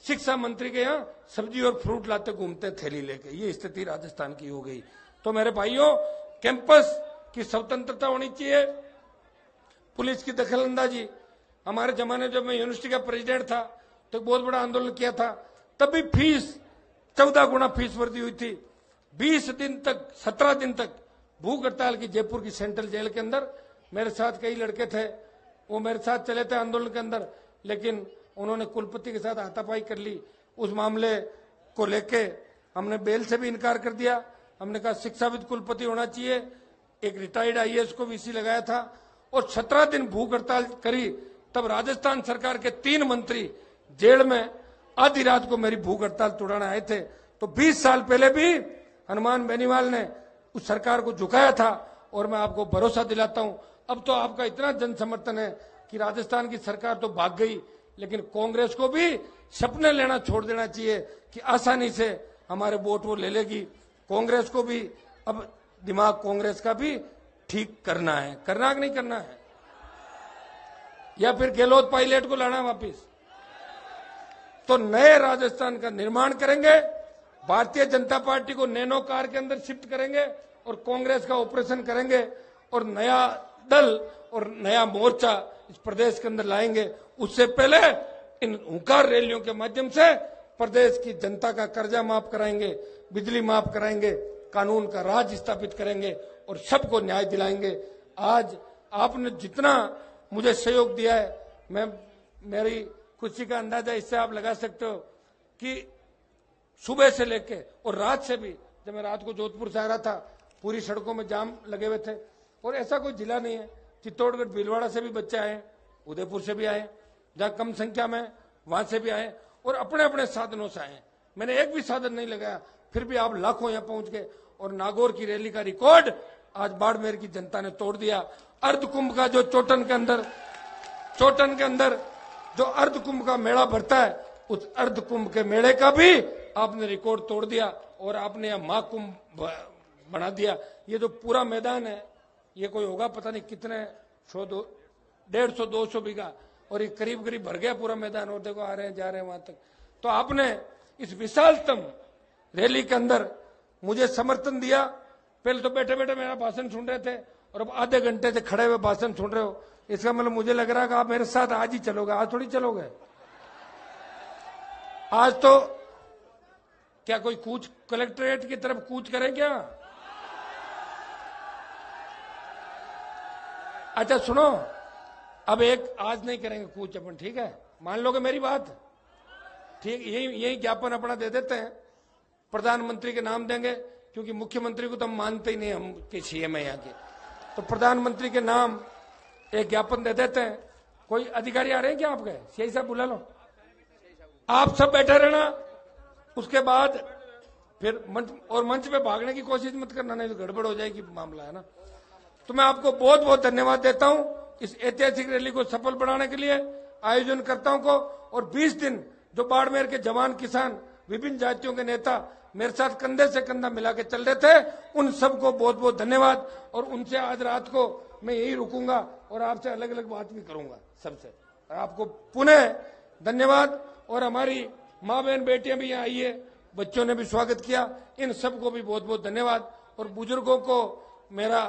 शिक्षा मंत्री के यहाँ सब्जी और फ्रूट लाते घूमते थैली लेके। ये स्थिति राजस्थान की हो गई। तो मेरे भाइयों, कैंपस की स्वतंत्रता होनी चाहिए। पुलिस की दखलंदाजी, हमारे जमाने जब मैं यूनिवर्सिटी का प्रेसिडेंट था तो बहुत बड़ा आंदोलन किया था, तब भी फीस 14 गुना फीस वृद्धि हुई थी। 20 दिन तक, 17 दिन तक भूख हड़ताल की जयपुर की सेंट्रल जेल के अंदर। मेरे साथ कई लड़के थे, वो मेरे साथ चले थे आंदोलन के अंदर, लेकिन उन्होंने कुलपति के साथ हाथापाई कर ली। उस मामले को लेके हमने बेल से भी इनकार कर दिया। हमने कहा शिक्षाविद कुलपति होना चाहिए। एक रिटायर्ड आईएएस को वीसी लगाया था और 17 दिन भूख हड़ताल करी। तब राजस्थान सरकार के 3 मंत्री जेल में आधी रात को मेरी भूख हड़ताल तोड़ाने आए थे। तो 20 साल पहले भी हनुमान बेनीवाल ने उस सरकार को झुकाया था। और मैं आपको भरोसा दिलाता हूं, अब तो आपका इतना जन समर्थन है कि राजस्थान की सरकार तो भाग गई, लेकिन कांग्रेस को भी सपने लेना छोड़ देना चाहिए कि आसानी से हमारे वोट वो ले लेगी। कांग्रेस को भी अब दिमाग कांग्रेस का भी ठीक करना है। करना कि नहीं करना है? या फिर गहलोत पायलट को लाना वापिस? तो नए राजस्थान का निर्माण करेंगे, भारतीय जनता पार्टी को नैनो कार के अंदर शिफ्ट करेंगे और कांग्रेस का ऑपरेशन करेंगे और नया दल और नया मोर्चा इस प्रदेश के अंदर लाएंगे। उससे पहले इन हुंकार रैलियों के माध्यम से प्रदेश की जनता का कर्जा माफ कराएंगे, बिजली माफ कराएंगे, कानून का राज स्थापित करेंगे और सबको न्याय दिलाएंगे। आज आपने जितना मुझे सहयोग दिया है, मेरी खुशी का अंदाजा इससे आप लगा सकते हो कि सुबह से लेके और रात से भी, जब मैं रात को जोधपुर से आ रहा था, पूरी सड़कों में जाम लगे हुए थे। और ऐसा कोई जिला नहीं है, चित्तौड़गढ़ भीलवाड़ा से भी बच्चे आए, उदयपुर से भी आए, जहां कम संख्या में वहां से भी आए और अपने अपने साधनों से आए। मैंने एक भी साधन नहीं लगाया, फिर भी आप लाखों यहां पहुंच गए। और नागौर की रैली का रिकॉर्ड आज बाड़मेर की जनता ने तोड़ दिया। अर्धकुंभ का जो चोटन के अंदर जो अर्धकुंभ का मेला भरता है, उस अर्धकुंभ के मेले का भी आपने रिकॉर्ड तोड़ दिया और आपने यहां महाकुंभ बना दिया। ये जो पूरा मैदान है, ये कोई होगा पता नहीं कितने 150-200 बीघा, और ये करीब करीब भर गया पूरा मैदान। और देखो आ रहे हैं जा रहे हैं वहां तक। तो आपने इस विशालतम रैली के अंदर मुझे समर्थन दिया। पहले तो बैठे बैठे मेरा भाषण सुन रहे थे और अब आधे घंटे से खड़े हुए भाषण सुन रहे हो। इसका मतलब मुझे लग रहा है कि आप मेरे साथ आज ही चलोगे। आज थोड़ी चलोगे। आज तो क्या कोई कूच कलेक्ट्रेट की तरफ कूच करें क्या? अच्छा सुनो, अब एक आज नहीं करेंगे कूच अपन, ठीक है? मान लोगे मेरी बात? ठीक, यही ज्ञापन अपना दे देते हैं, प्रधानमंत्री के नाम देंगे, क्योंकि मुख्यमंत्री को तो हम मानते ही नहीं, हम के सीएम है यहाँ के। तो प्रधानमंत्री के नाम एक ज्ञापन दे देते हैं। कोई अधिकारी आ रहे हैं क्या आपके? यही सब बुला लो, आप सब बैठे रहना। उसके बाद फिर मंच पे भागने की कोशिश मत करना, नहीं तो गड़बड़ हो जाएगी मामला, है ना? तो मैं आपको बहुत बहुत धन्यवाद देता हूं इस ऐतिहासिक रैली को सफल बनाने के लिए, आयोजनकर्ताओं को। और 20 दिन जो बाड़मेर के जवान, किसान, विभिन्न जातियों के नेता मेरे साथ कंधे से कंधा मिला के चल रहे थे, उन सबको बहुत बहुत धन्यवाद। और उनसे आज रात को मैं यही रुकूंगा और आपसे अलग अलग बात भी करूंगा सबसे। और आपको पुनः धन्यवाद। और हमारी माँ बहन बेटियां भी यहाँ आई है, बच्चों ने भी स्वागत किया, इन सबको भी बहुत बहुत धन्यवाद। और बुजुर्गों को मेरा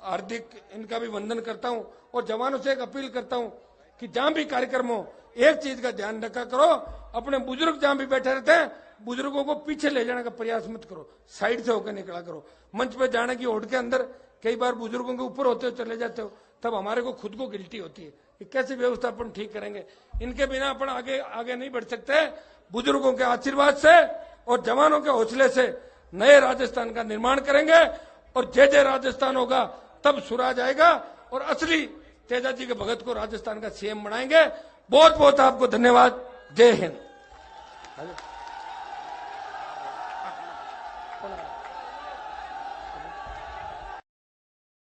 हार्दिक इनका भी वंदन करता हूं। और जवानों से एक अपील करता हूं कि जहां भी कार्यक्रम हो एक चीज का ध्यान रखा करो, अपने बुजुर्ग जहां भी बैठे रहते हैं बुजुर्गों को पीछे ले जाने का प्रयास मत करो, साइड से होकर निकला करो। मंच पे जाने की होड़ के अंदर कई बार बुजुर्गों के ऊपर होते हो चले जाते हो, तब हमारे को खुद को गिल्टी होती है कि कैसे व्यवस्था अपन ठीक करेंगे। इनके बिना अपन आगे आगे नहीं बढ़ सकते। बुजुर्गों के आशीर्वाद से और जवानों के हौसले से नए राजस्थान का निर्माण करेंगे। और जय जय राजस्थान होगा तब सुराज आएगा और असली तेजाजी के भगत को राजस्थान का सीएम बनाएंगे। बहुत बहुत आपको धन्यवाद। जय हिंद।